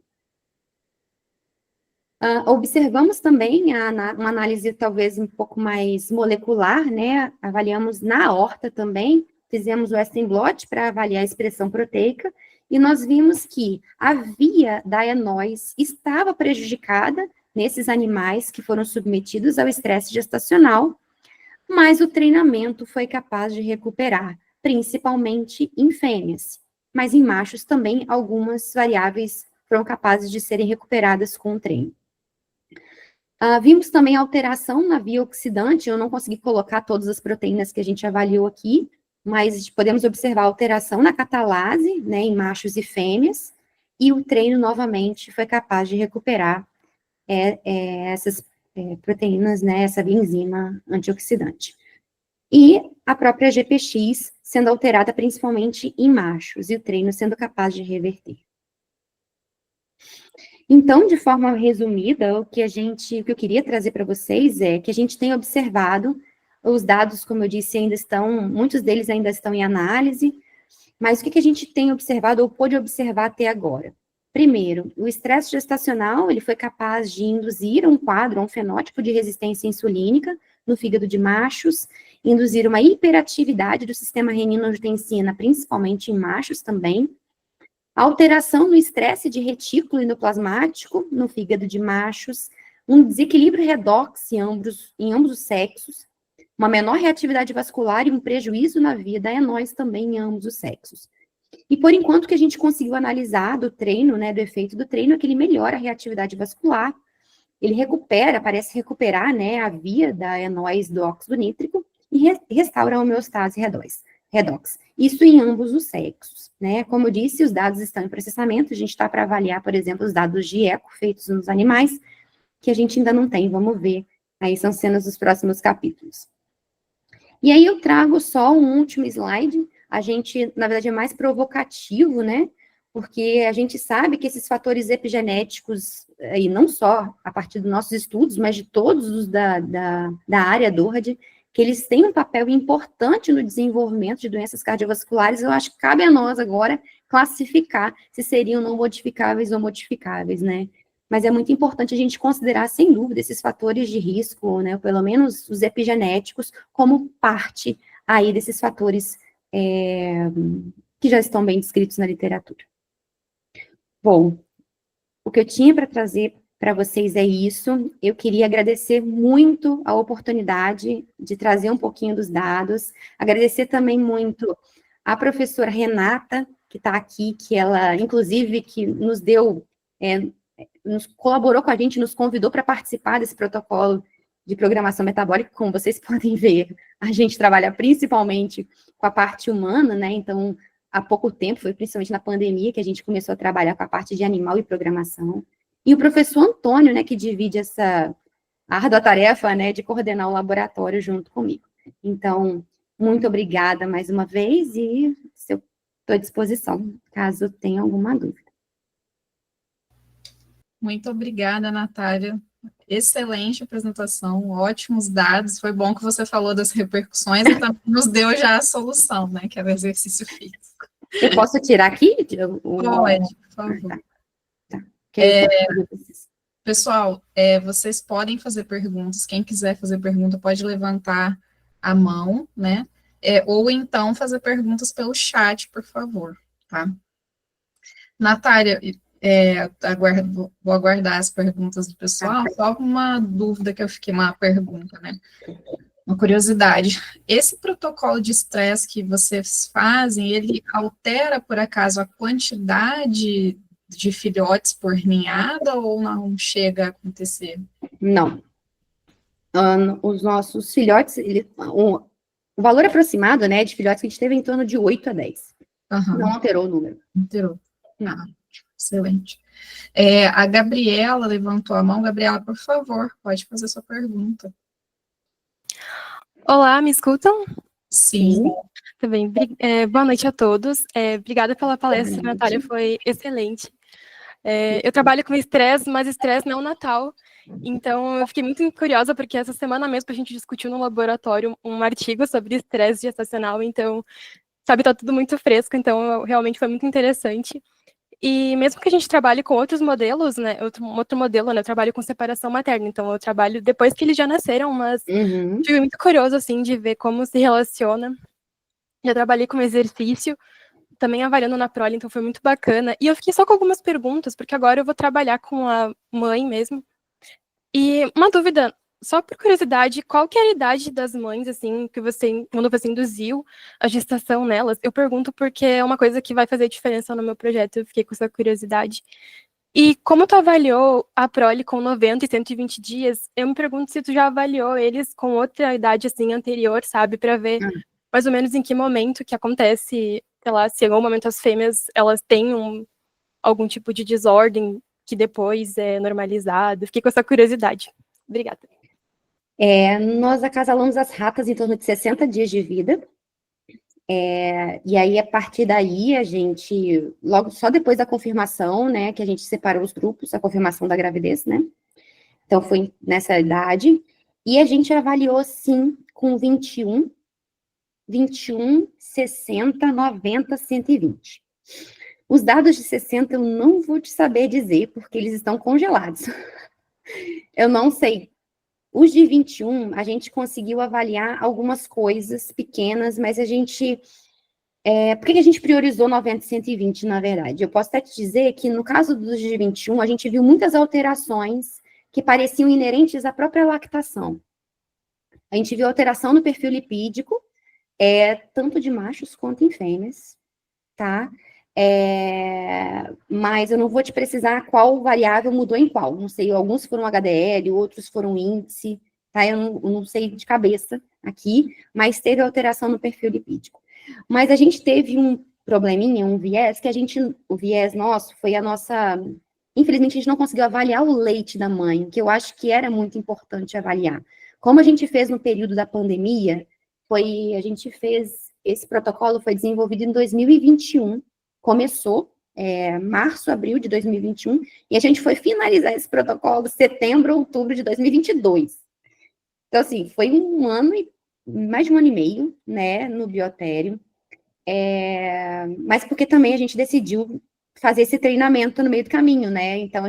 Speaker 2: Observamos também uma análise talvez um pouco mais molecular, né, avaliamos na aorta também, fizemos o Western blot para avaliar a expressão proteica, e nós vimos que a via da enóis estava prejudicada nesses animais que foram submetidos ao estresse gestacional, mas o treinamento foi capaz de recuperar, principalmente em fêmeas, mas em machos também algumas variáveis foram capazes de serem recuperadas com o treino. Vimos também alteração na via oxidante, eu não consegui colocar todas as proteínas que a gente avaliou aqui, mas podemos observar alteração na catalase, né, em machos e fêmeas, e o treino, novamente, foi capaz de recuperar essas proteínas, né, essa enzima antioxidante. E a própria GPX sendo alterada principalmente em machos, e o treino sendo capaz de reverter. Então, de forma resumida, o que eu queria trazer para vocês é que a gente tem observado, os dados, como eu disse, muitos deles ainda estão em análise, mas o que a gente tem observado, ou pôde observar até agora? Primeiro, o estresse gestacional, ele foi capaz de induzir um quadro, um fenótipo de resistência insulínica no fígado de machos, induzir uma hiperatividade do sistema renina-angiotensina, principalmente em machos também, alteração no estresse de retículo endoplasmático no fígado de machos, um desequilíbrio redox em ambos os sexos, uma menor reatividade vascular e um prejuízo na via da enóis também em ambos os sexos. E por enquanto que a gente conseguiu analisar do treino, né, do efeito do treino, é que ele melhora a reatividade vascular, ele recupera, parece recuperar, né, a via da enóis do óxido nítrico e restaura a homeostase redox. Isso em ambos os sexos, né? Como eu disse, os dados estão em processamento, a gente está para avaliar, por exemplo, os dados de eco feitos nos animais, que a gente ainda não tem, vamos ver. Aí são cenas dos próximos capítulos. E aí eu trago só um último slide, a gente, na verdade, é mais provocativo, né? Porque a gente sabe que esses fatores epigenéticos, e não só a partir dos nossos estudos, mas de todos os da área DORD, que eles têm um papel importante no desenvolvimento de doenças cardiovasculares, eu acho que cabe a nós agora classificar se seriam não modificáveis ou modificáveis, né? Mas é muito importante a gente considerar, sem dúvida, esses fatores de risco, né, ou pelo menos os epigenéticos, como parte aí desses fatores que já estão bem descritos na literatura. Bom, o que eu tinha para trazer para vocês é isso. Eu queria agradecer muito a oportunidade de trazer um pouquinho dos dados, agradecer também muito a professora Renata, que está aqui, que ela, inclusive, que nos deu, nos colaborou com a gente, nos convidou para participar desse protocolo de programação metabólica. Como vocês podem ver, a gente trabalha principalmente com a parte humana, né? Então, há pouco tempo, foi principalmente na pandemia, que a gente começou a trabalhar com a parte de animal e programação. E o professor Antônio, né, que divide essa árdua tarefa, né, de coordenar o laboratório junto comigo. Então, muito obrigada mais uma vez e estou à disposição, caso tenha alguma dúvida.
Speaker 1: Muito obrigada, Natália. Excelente apresentação, ótimos dados. Foi bom que você falou das repercussões e também nos deu já a solução, né, que é o exercício físico.
Speaker 2: Eu posso tirar aqui?
Speaker 1: Pode, por favor.
Speaker 2: Tá.
Speaker 1: Pessoal, vocês podem fazer perguntas. Quem quiser fazer pergunta pode levantar a mão, né? Ou então fazer perguntas pelo chat, por favor, tá? Natália, vou aguardar as perguntas do pessoal. Só uma dúvida que eu fiquei, uma pergunta, né? Uma curiosidade. Esse protocolo de estresse que vocês fazem, ele altera, por acaso, a quantidade de filhotes por ninhada ou não chega a acontecer?
Speaker 2: Não. Os nossos filhotes, o valor aproximado, né, de filhotes que a gente teve é em torno de 8 a 10.
Speaker 1: Uhum.
Speaker 2: Não alterou o número.
Speaker 1: Alterou. Excelente. A Gabriela levantou a mão. Gabriela, por favor, pode fazer sua pergunta.
Speaker 3: Olá, me escutam?
Speaker 1: Sim.
Speaker 3: Tá bem. Boa noite a todos. Obrigada pela palestra, Natália, foi excelente. Eu trabalho com estresse, mas estresse não natal. Então, eu fiquei muito curiosa, porque essa semana mesmo a gente discutiu no laboratório um artigo sobre estresse gestacional. Então, sabe, tá tudo muito fresco. Então, realmente foi muito interessante. E mesmo que a gente trabalhe com outros modelos, né, outro modelo, né, eu trabalho com separação materna, então eu trabalho depois que eles já nasceram, mas fico muito curioso, assim, de ver como se relaciona. Já trabalhei com exercício, também avaliando na prole, então foi muito bacana. E eu fiquei só com algumas perguntas, porque agora eu vou trabalhar com a mãe mesmo. E uma dúvida, só por curiosidade, qual que é a idade das mães, assim, que quando você induziu a gestação nelas? Eu pergunto porque é uma coisa que vai fazer diferença no meu projeto, eu fiquei com essa curiosidade. E como tu avaliou a prole com 90 e 120 dias, eu me pergunto se tu já avaliou eles com outra idade, assim, anterior, sabe? Para ver mais ou menos em que momento que acontece, sei lá, se em algum momento as fêmeas, elas têm algum tipo de desordem que depois é normalizado. Fiquei com essa curiosidade. Obrigada.
Speaker 2: Nós acasalamos as ratas em torno de 60 dias de vida. E aí, a partir daí, a gente, logo só depois da confirmação, né, que a gente separou os grupos, a confirmação da gravidez, né? Então, foi nessa idade. E a gente avaliou, sim, com 21, 60, 90, 120. Os dados de 60 eu não vou te saber dizer, porque eles estão congelados. Eu não sei. Os de 21, a gente conseguiu avaliar algumas coisas pequenas, mas a gente... por que a gente priorizou 90 e 120, na verdade? Eu posso até te dizer que, no caso dos de 21, a gente viu muitas alterações que pareciam inerentes à própria lactação. A gente viu alteração no perfil lipídico, tanto de machos quanto em fêmeas, tá? Mas eu não vou te precisar qual variável mudou em qual. Não sei, alguns foram HDL, outros foram índice, tá? Eu não sei de cabeça aqui, mas teve alteração no perfil lipídico. Mas a gente teve um probleminha, um viés, o viés nosso foi a nossa... Infelizmente, a gente não conseguiu avaliar o leite da mãe, que eu acho que era muito importante avaliar. Como a gente fez no período da pandemia, esse protocolo foi desenvolvido em 2021, começou março, abril de 2021, e a gente foi finalizar esse protocolo setembro, outubro de 2022. Então, assim, foi mais de um ano e meio, né, no biotério, mas porque também a gente decidiu fazer esse treinamento no meio do caminho, né, então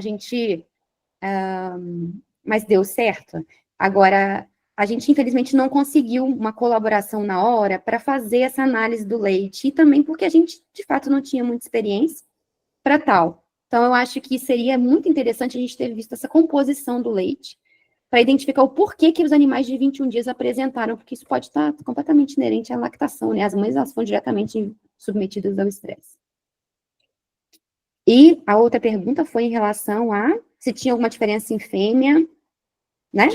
Speaker 2: mas deu certo. Agora, a gente, infelizmente, não conseguiu uma colaboração na hora para fazer essa análise do leite, e também porque a gente, de fato, não tinha muita experiência para tal. Então, eu acho que seria muito interessante a gente ter visto essa composição do leite, para identificar o porquê que os animais de 21 dias apresentaram, porque isso pode estar completamente inerente à lactação, né? As mães, elas foram diretamente submetidas ao estresse. E a outra pergunta foi em relação a se tinha alguma diferença em fêmea, né?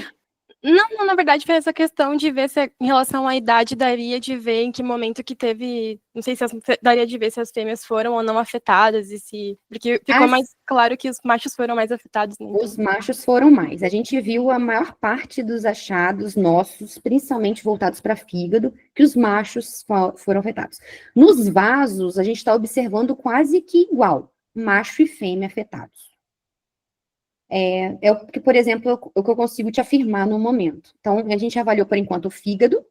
Speaker 3: Não, na verdade, foi essa questão de ver se, em relação à idade, daria de ver em que momento que teve... Não sei se daria de ver se as fêmeas foram ou não afetadas, porque ficou mais claro que os machos foram mais afetados. Né?
Speaker 2: Os machos foram mais. A gente viu a maior parte dos achados nossos, principalmente voltados para fígado, que os machos foram afetados. Nos vasos, a gente está observando quase que igual, macho e fêmea afetados. O que, por exemplo, o que eu consigo te afirmar no momento. Então, a gente avaliou, por enquanto, o fígado,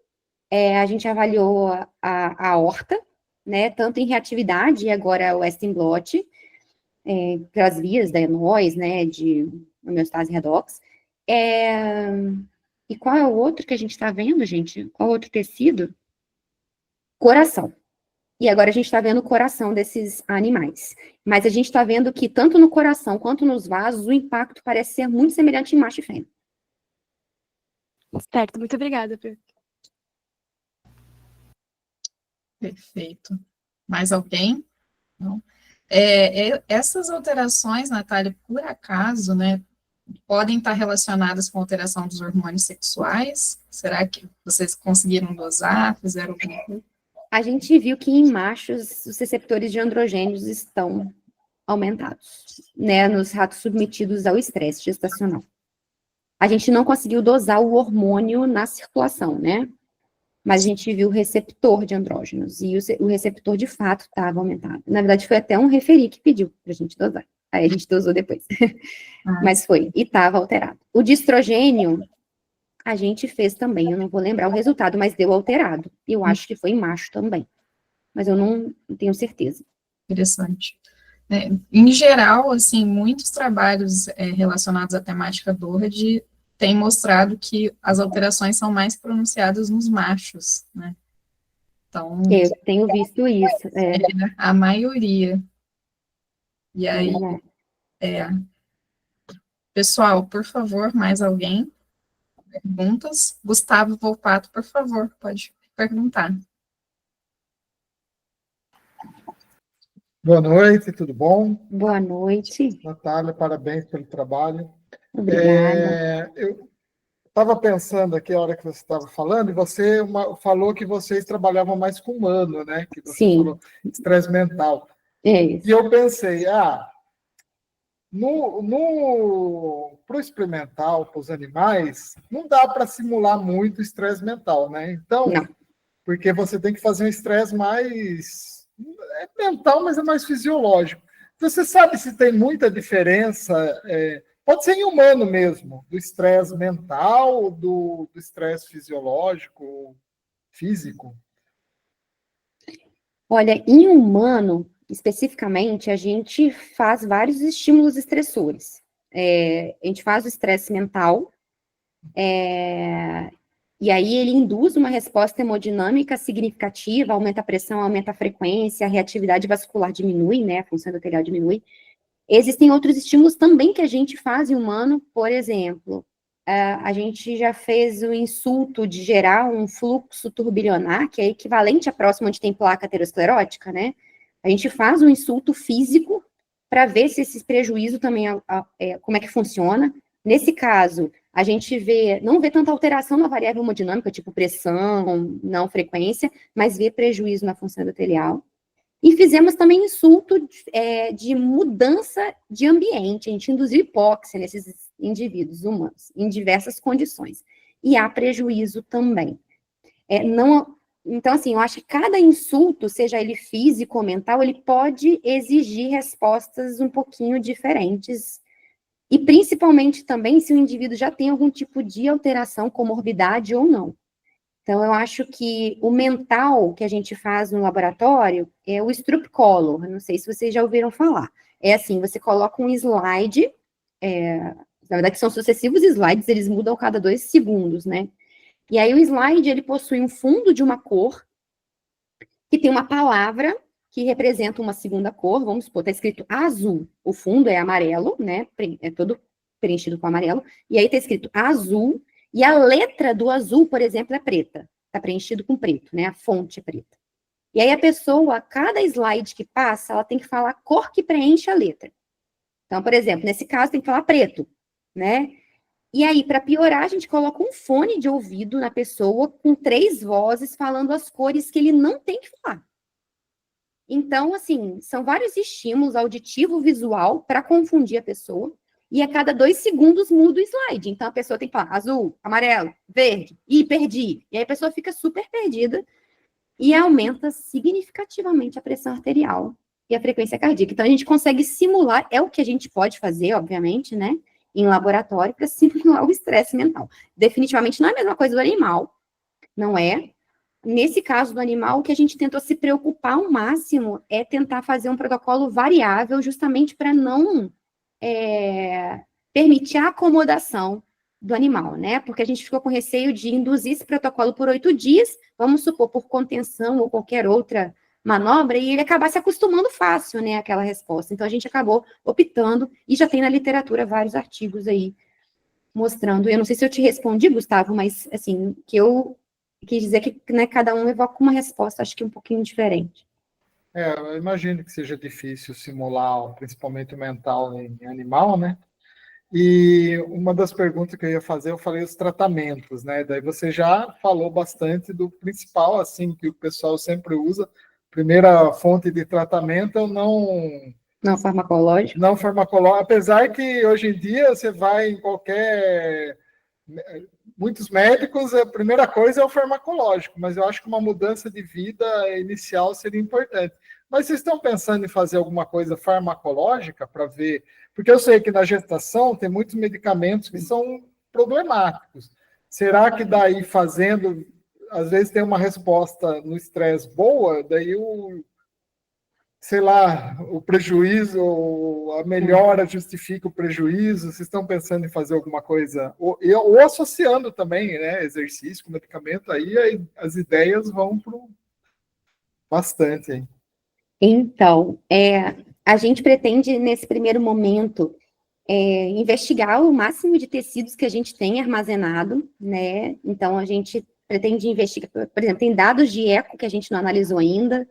Speaker 2: a gente avaliou a aorta, né, tanto em reatividade, e agora o Western blot, pelas vias da enóis, né, de homeostase redox. E qual é o outro que a gente está vendo, gente? Qual outro tecido? Coração. E agora a gente está vendo o coração desses animais. Mas a gente está vendo que tanto no coração quanto nos vasos, o impacto parece ser muito semelhante em macho e fêmea.
Speaker 3: Certo, muito obrigada, Pedro.
Speaker 1: Perfeito. Mais alguém? Não? Essas alterações, Natália, por acaso, né, podem estar relacionadas com alteração dos hormônios sexuais? Será que vocês conseguiram dosar, fizeram alguma coisa?
Speaker 2: A gente viu que em machos, os receptores de androgênios estão aumentados, né, nos ratos submetidos ao estresse gestacional. A gente não conseguiu dosar o hormônio na circulação, né? Mas a gente viu o receptor de andrógenos, e o receptor, de fato, estava aumentado. Na verdade, foi até um referi que pediu para a gente dosar. Aí a gente dosou depois. Mas foi, e estava alterado. O de estrogênio, a gente fez também, eu não vou lembrar o resultado, mas deu alterado. Eu acho que foi em macho também. Mas eu não tenho certeza.
Speaker 1: Interessante. Em geral, assim, muitos trabalhos relacionados à temática DORD têm mostrado que as alterações são mais pronunciadas nos machos, né? Então,
Speaker 2: eu tenho visto isso.
Speaker 1: A maioria. E aí, pessoal, por favor, mais alguém? Perguntas? Gustavo Volpato, por favor, pode perguntar.
Speaker 4: Boa noite, tudo bom?
Speaker 2: Boa noite.
Speaker 4: Natália, parabéns pelo trabalho.
Speaker 2: Obrigada.
Speaker 4: Eu estava pensando aqui a hora que você estava falando, e você falou que vocês trabalhavam mais com humano, né? Que você
Speaker 2: Sim.
Speaker 4: falou estresse mental.
Speaker 2: Isso.
Speaker 4: E eu pensei, para o experimental, para os animais, não dá para simular muito estresse mental, né? Então,
Speaker 2: Não.
Speaker 4: Porque você tem que fazer um estresse mais mental, mas é mais fisiológico. Você sabe se tem muita diferença, pode ser em humano mesmo, do estresse mental, do estresse fisiológico, físico?
Speaker 2: Olha, em humano, especificamente, a gente faz vários estímulos estressores. A gente faz o estresse mental, e aí ele induz uma resposta hemodinâmica significativa, aumenta a pressão, aumenta a frequência, a reatividade vascular diminui, né, a função endotelial diminui. Existem outros estímulos também que a gente faz em humano, por exemplo, a gente já fez o insulto de gerar um fluxo turbilionar, que é equivalente à próxima onde tem placa aterosclerótica, né? A gente faz um insulto físico para ver se esse prejuízo também, como é que funciona. Nesse caso, a gente não vê tanta alteração na variável hemodinâmica, tipo pressão, não frequência, mas vê prejuízo na função endotelial. E fizemos também insulto de mudança de ambiente. A gente induziu hipóxia nesses indivíduos humanos, em diversas condições. E há prejuízo também. Então, assim, eu acho que cada insulto, seja ele físico ou mental, ele pode exigir respostas um pouquinho diferentes. E principalmente também se o indivíduo já tem algum tipo de alteração, comorbidade ou não. Então, eu acho que o mental que a gente faz no laboratório é o Stroop Color, não sei se vocês já ouviram falar. É assim, você coloca um slide, na verdade são sucessivos slides, eles mudam a cada 2 segundos, né? E aí o slide, ele possui um fundo de uma cor, que tem uma palavra que representa uma segunda cor, vamos supor, está escrito azul, o fundo é amarelo, né? É todo preenchido com amarelo, e aí está escrito azul, e a letra do azul, por exemplo, é preta. Está preenchido com preto, né? A fonte é preta. E aí a pessoa, cada slide que passa, ela tem que falar a cor que preenche a letra. Então, por exemplo, nesse caso tem que falar preto, né? E aí, para piorar, a gente coloca um fone de ouvido na pessoa com 3 vozes falando as cores que ele não tem que falar. Então, assim, são vários estímulos auditivo, visual, para confundir a pessoa. E a cada 2 segundos muda o slide. Então, a pessoa tem que falar azul, amarelo, verde, e perdi. E aí a pessoa fica super perdida e aumenta significativamente a pressão arterial e a frequência cardíaca. Então, a gente consegue simular, é o que a gente pode fazer, obviamente, né, em laboratório, para simular o estresse mental. Definitivamente não é a mesma coisa do animal, não é. Nesse caso do animal, o que a gente tentou se preocupar ao máximo é tentar fazer um protocolo variável, justamente para não permitir a acomodação do animal, né? Porque a gente ficou com receio de induzir esse protocolo por 8 dias, vamos supor, por contenção ou qualquer outra manobra, e ele acabar se acostumando fácil, né, àquela resposta. Então, a gente acabou optando, e já tem na literatura vários artigos aí mostrando. Eu não sei se eu te respondi, Gustavo, mas, assim, que eu quis dizer que, né, cada um evoca uma resposta, acho que um pouquinho diferente.
Speaker 4: Eu imagino que seja difícil simular, principalmente o mental em animal, né? E uma das perguntas que eu ia fazer, eu falei os tratamentos, né? Daí você já falou bastante do principal, assim, que o pessoal sempre usa. Primeira fonte de tratamento é o
Speaker 2: Não farmacológico.
Speaker 4: não farmacológico, apesar que hoje em dia você vai em muitos médicos, a primeira coisa é o farmacológico, mas eu acho que uma mudança de vida inicial seria importante. Mas vocês estão pensando em fazer alguma coisa farmacológica para ver? Porque eu sei que na gestação tem muitos medicamentos que são problemáticos. Será que daí fazendo, às vezes tem uma resposta no estresse boa, daí sei lá, o prejuízo, a melhora justifica o prejuízo? Vocês estão pensando em fazer alguma coisa? Ou associando também, né, exercício com medicamento, aí as ideias vão para bastante, hein?
Speaker 2: Então, a gente pretende, nesse primeiro momento, investigar o máximo de tecidos que a gente tem armazenado, né? Então, a gente pretende investigar, por exemplo, tem dados de eco que a gente não analisou ainda,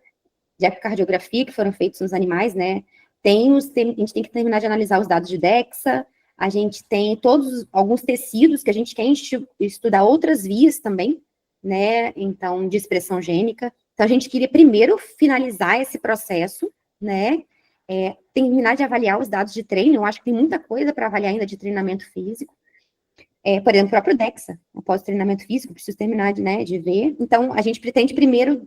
Speaker 2: de ecocardiografia que foram feitos nos animais, né? A gente tem que terminar de analisar os dados de DEXA, a gente tem alguns tecidos que a gente quer estudar outras vias também, né? Então, de expressão gênica. Então, a gente queria primeiro finalizar esse processo, né? Terminar de avaliar os dados de treino, eu acho que tem muita coisa para avaliar ainda de treinamento físico. Por exemplo, o próprio DEXA, após o treinamento físico, preciso terminar de ver. Então, a gente pretende primeiro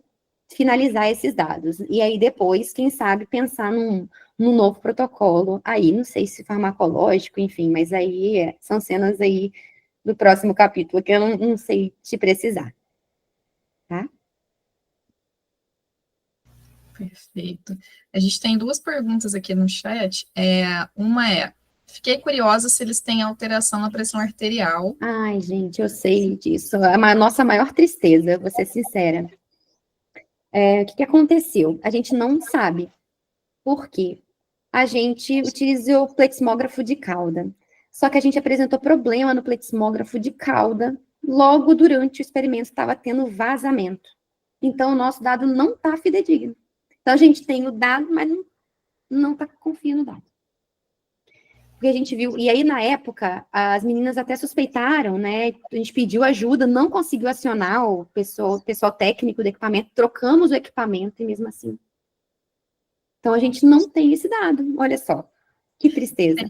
Speaker 2: finalizar esses dados. E aí, depois, quem sabe, pensar num novo protocolo. Aí, não sei se farmacológico, enfim, mas aí são cenas aí do próximo capítulo, que eu não sei te precisar. Tá?
Speaker 1: Perfeito. A gente tem duas perguntas aqui no chat. Uma é, fiquei curiosa se eles têm alteração na pressão arterial.
Speaker 2: Ai, gente, eu sei disso. É a nossa maior tristeza, vou ser sincera. O que aconteceu? A gente não sabe. Por quê? A gente utilizou o plexmógrafo de cauda. Só que a gente apresentou problema no plexmógrafo de cauda logo durante o experimento estava tendo vazamento. Então, o nosso dado não está fidedigno. Então, a gente tem o dado, mas não está confiando no dado. Porque a gente viu, e aí na época, as meninas até suspeitaram, né? A gente pediu ajuda, não conseguiu acionar o pessoal técnico do equipamento, trocamos o equipamento e mesmo assim. Então, a gente não tem esse dado, olha só, que tristeza.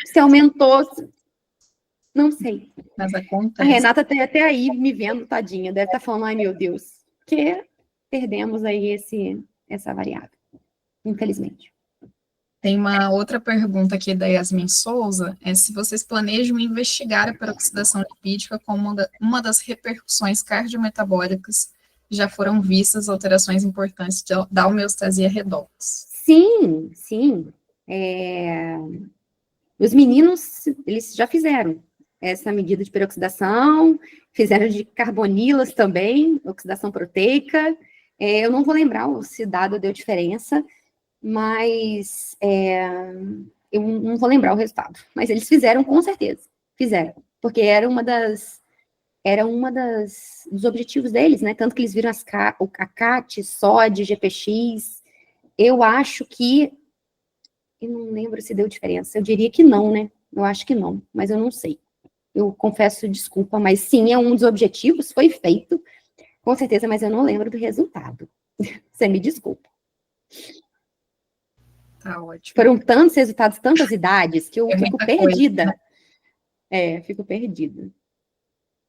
Speaker 2: Se aumentou, não sei.
Speaker 1: Mas acontece.
Speaker 2: A Renata tá até aí me vendo, tadinha, deve estar falando, ai meu Deus, que perdemos aí essa variável, infelizmente.
Speaker 1: Tem uma outra pergunta aqui da Yasmin Souza, se vocês planejam investigar a peroxidação lipídica como uma das repercussões cardiometabólicas que já foram vistas alterações importantes da homeostasia redox.
Speaker 2: Sim. Os meninos, eles já fizeram essa medida de peroxidação, fizeram de carbonilas também, oxidação proteica. Eu não vou lembrar se dado deu diferença, mas eu não vou lembrar o resultado. Mas eles fizeram com certeza, fizeram, porque era dos objetivos deles, né? Tanto que eles viram a CAT, SOD, GPX. Eu acho que, eu não lembro se deu diferença. Eu diria que não, né? Eu acho que não, mas eu não sei. Eu confesso desculpa, mas sim, é um dos objetivos, foi feito, com certeza, mas eu não lembro do resultado. Você me desculpa.
Speaker 1: Tá ótimo.
Speaker 2: Foram tantos resultados, tantas idades, que eu fico perdida.
Speaker 1: Coisa, né?
Speaker 2: Fico perdida.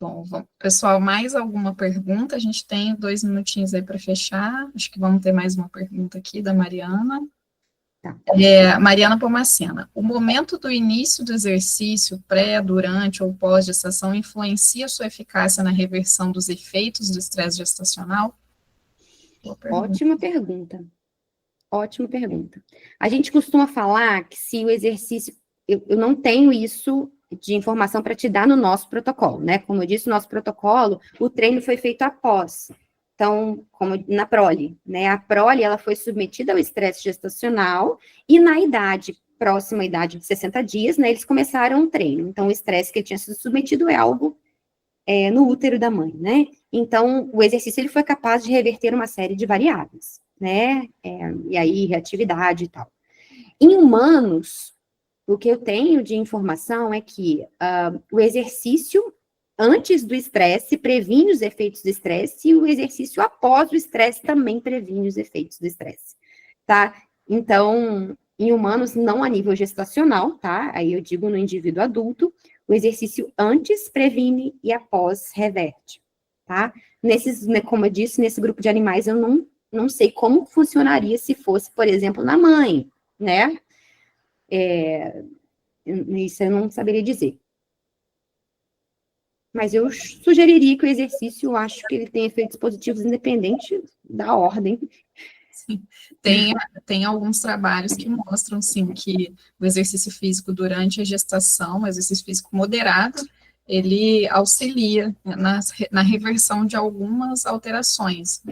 Speaker 1: Bom, pessoal, mais alguma pergunta? A gente tem 2 minutinhos aí para fechar. Acho que vamos ter mais uma pergunta aqui da Mariana.
Speaker 2: Tá.
Speaker 1: Mariana Pomacena. O momento do início do exercício, pré, durante ou pós-gestação, influencia sua eficácia na reversão dos efeitos do estresse gestacional?
Speaker 2: Ótima pergunta. Ótima pergunta. A gente costuma falar que se o exercício... Eu não tenho isso de informação para te dar no nosso protocolo, né? Como eu disse, no nosso protocolo, o treino foi feito após. Então, como na prole, né? A prole, ela foi submetida ao estresse gestacional e na idade, próxima à idade de 60 dias, né? Eles começaram o treino. Então, o estresse que ele tinha sido submetido é algo no útero da mãe, né? Então, o exercício, ele foi capaz de reverter uma série de variáveis, né? E aí, reatividade e tal. Em humanos, o que eu tenho de informação é que o exercício antes do estresse previne os efeitos do estresse e o exercício após o estresse também previne os efeitos do estresse, tá? Então, em humanos, não a nível gestacional, tá? Aí eu digo no indivíduo adulto, o exercício antes previne e após reverte, tá? Como eu disse, nesse grupo de animais, eu não sei como funcionaria se fosse, por exemplo, na mãe, né? Isso eu não saberia dizer. Mas eu sugeriria que o exercício, eu acho que ele tem efeitos positivos independente da ordem.
Speaker 1: Sim. Tem alguns trabalhos que mostram, sim, que o exercício físico durante a gestação, o exercício físico moderado, ele auxilia na reversão de algumas alterações.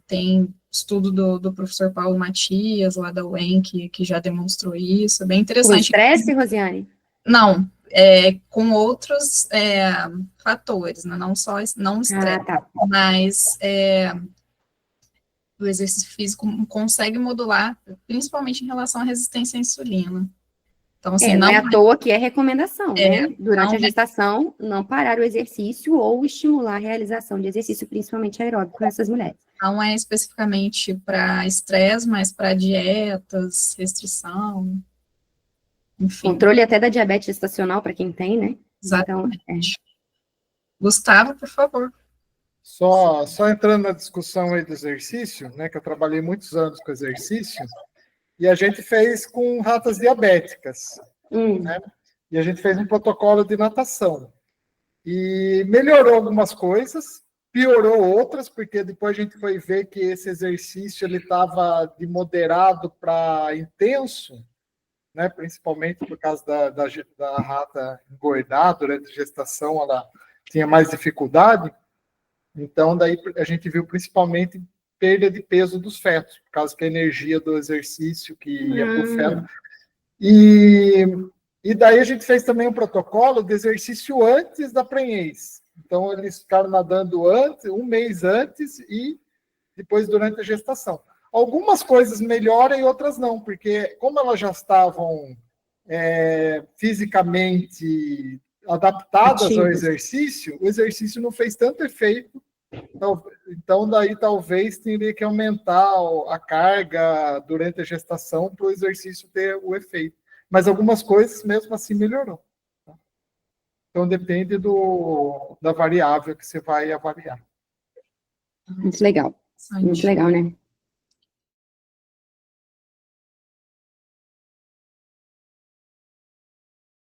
Speaker 1: Tem estudo do professor Paulo Matias, lá da UEM, que já demonstrou isso, é bem interessante.
Speaker 2: O estresse, Rosiane?
Speaker 1: Não, com outros fatores, né? Não só não estresse,
Speaker 2: tá.
Speaker 1: mas o exercício físico consegue modular, principalmente em relação à resistência à insulina. Então, assim,
Speaker 2: não é à toa que é recomendação, né? Durante a gestação, não parar o exercício ou estimular a realização de exercício, principalmente aeróbico, nessas mulheres.
Speaker 1: Não é especificamente para estresse, mas para dietas, restrição, enfim.
Speaker 2: Controle até da diabetes gestacional, para quem tem, né?
Speaker 1: Exatamente. Então, Gustavo, por favor.
Speaker 4: Só entrando na discussão aí do exercício, né, que eu trabalhei muitos anos com exercício, e a gente fez com ratas diabéticas, né? E a gente fez um protocolo de natação. E melhorou algumas coisas, piorou outras, porque depois a gente foi ver que esse exercício ele estava de moderado para intenso, né? Principalmente por causa da rata engordar durante a gestação, ela tinha mais dificuldade. Então, daí a gente viu principalmente perda de peso dos fetos, por causa que a energia do exercício que ia para o feto. E daí a gente fez também um protocolo de exercício antes da prenhez. Então, eles ficaram nadando antes, um mês antes e depois durante a gestação. Algumas coisas melhoram e outras não, porque como elas já estavam fisicamente adaptadas ao exercício, o exercício não fez tanto efeito. Então, daí talvez teria que aumentar a carga durante a gestação para o exercício ter o efeito. Mas algumas coisas, mesmo assim, melhorou. Então, depende da variável que você vai avaliar.
Speaker 2: Muito legal, né?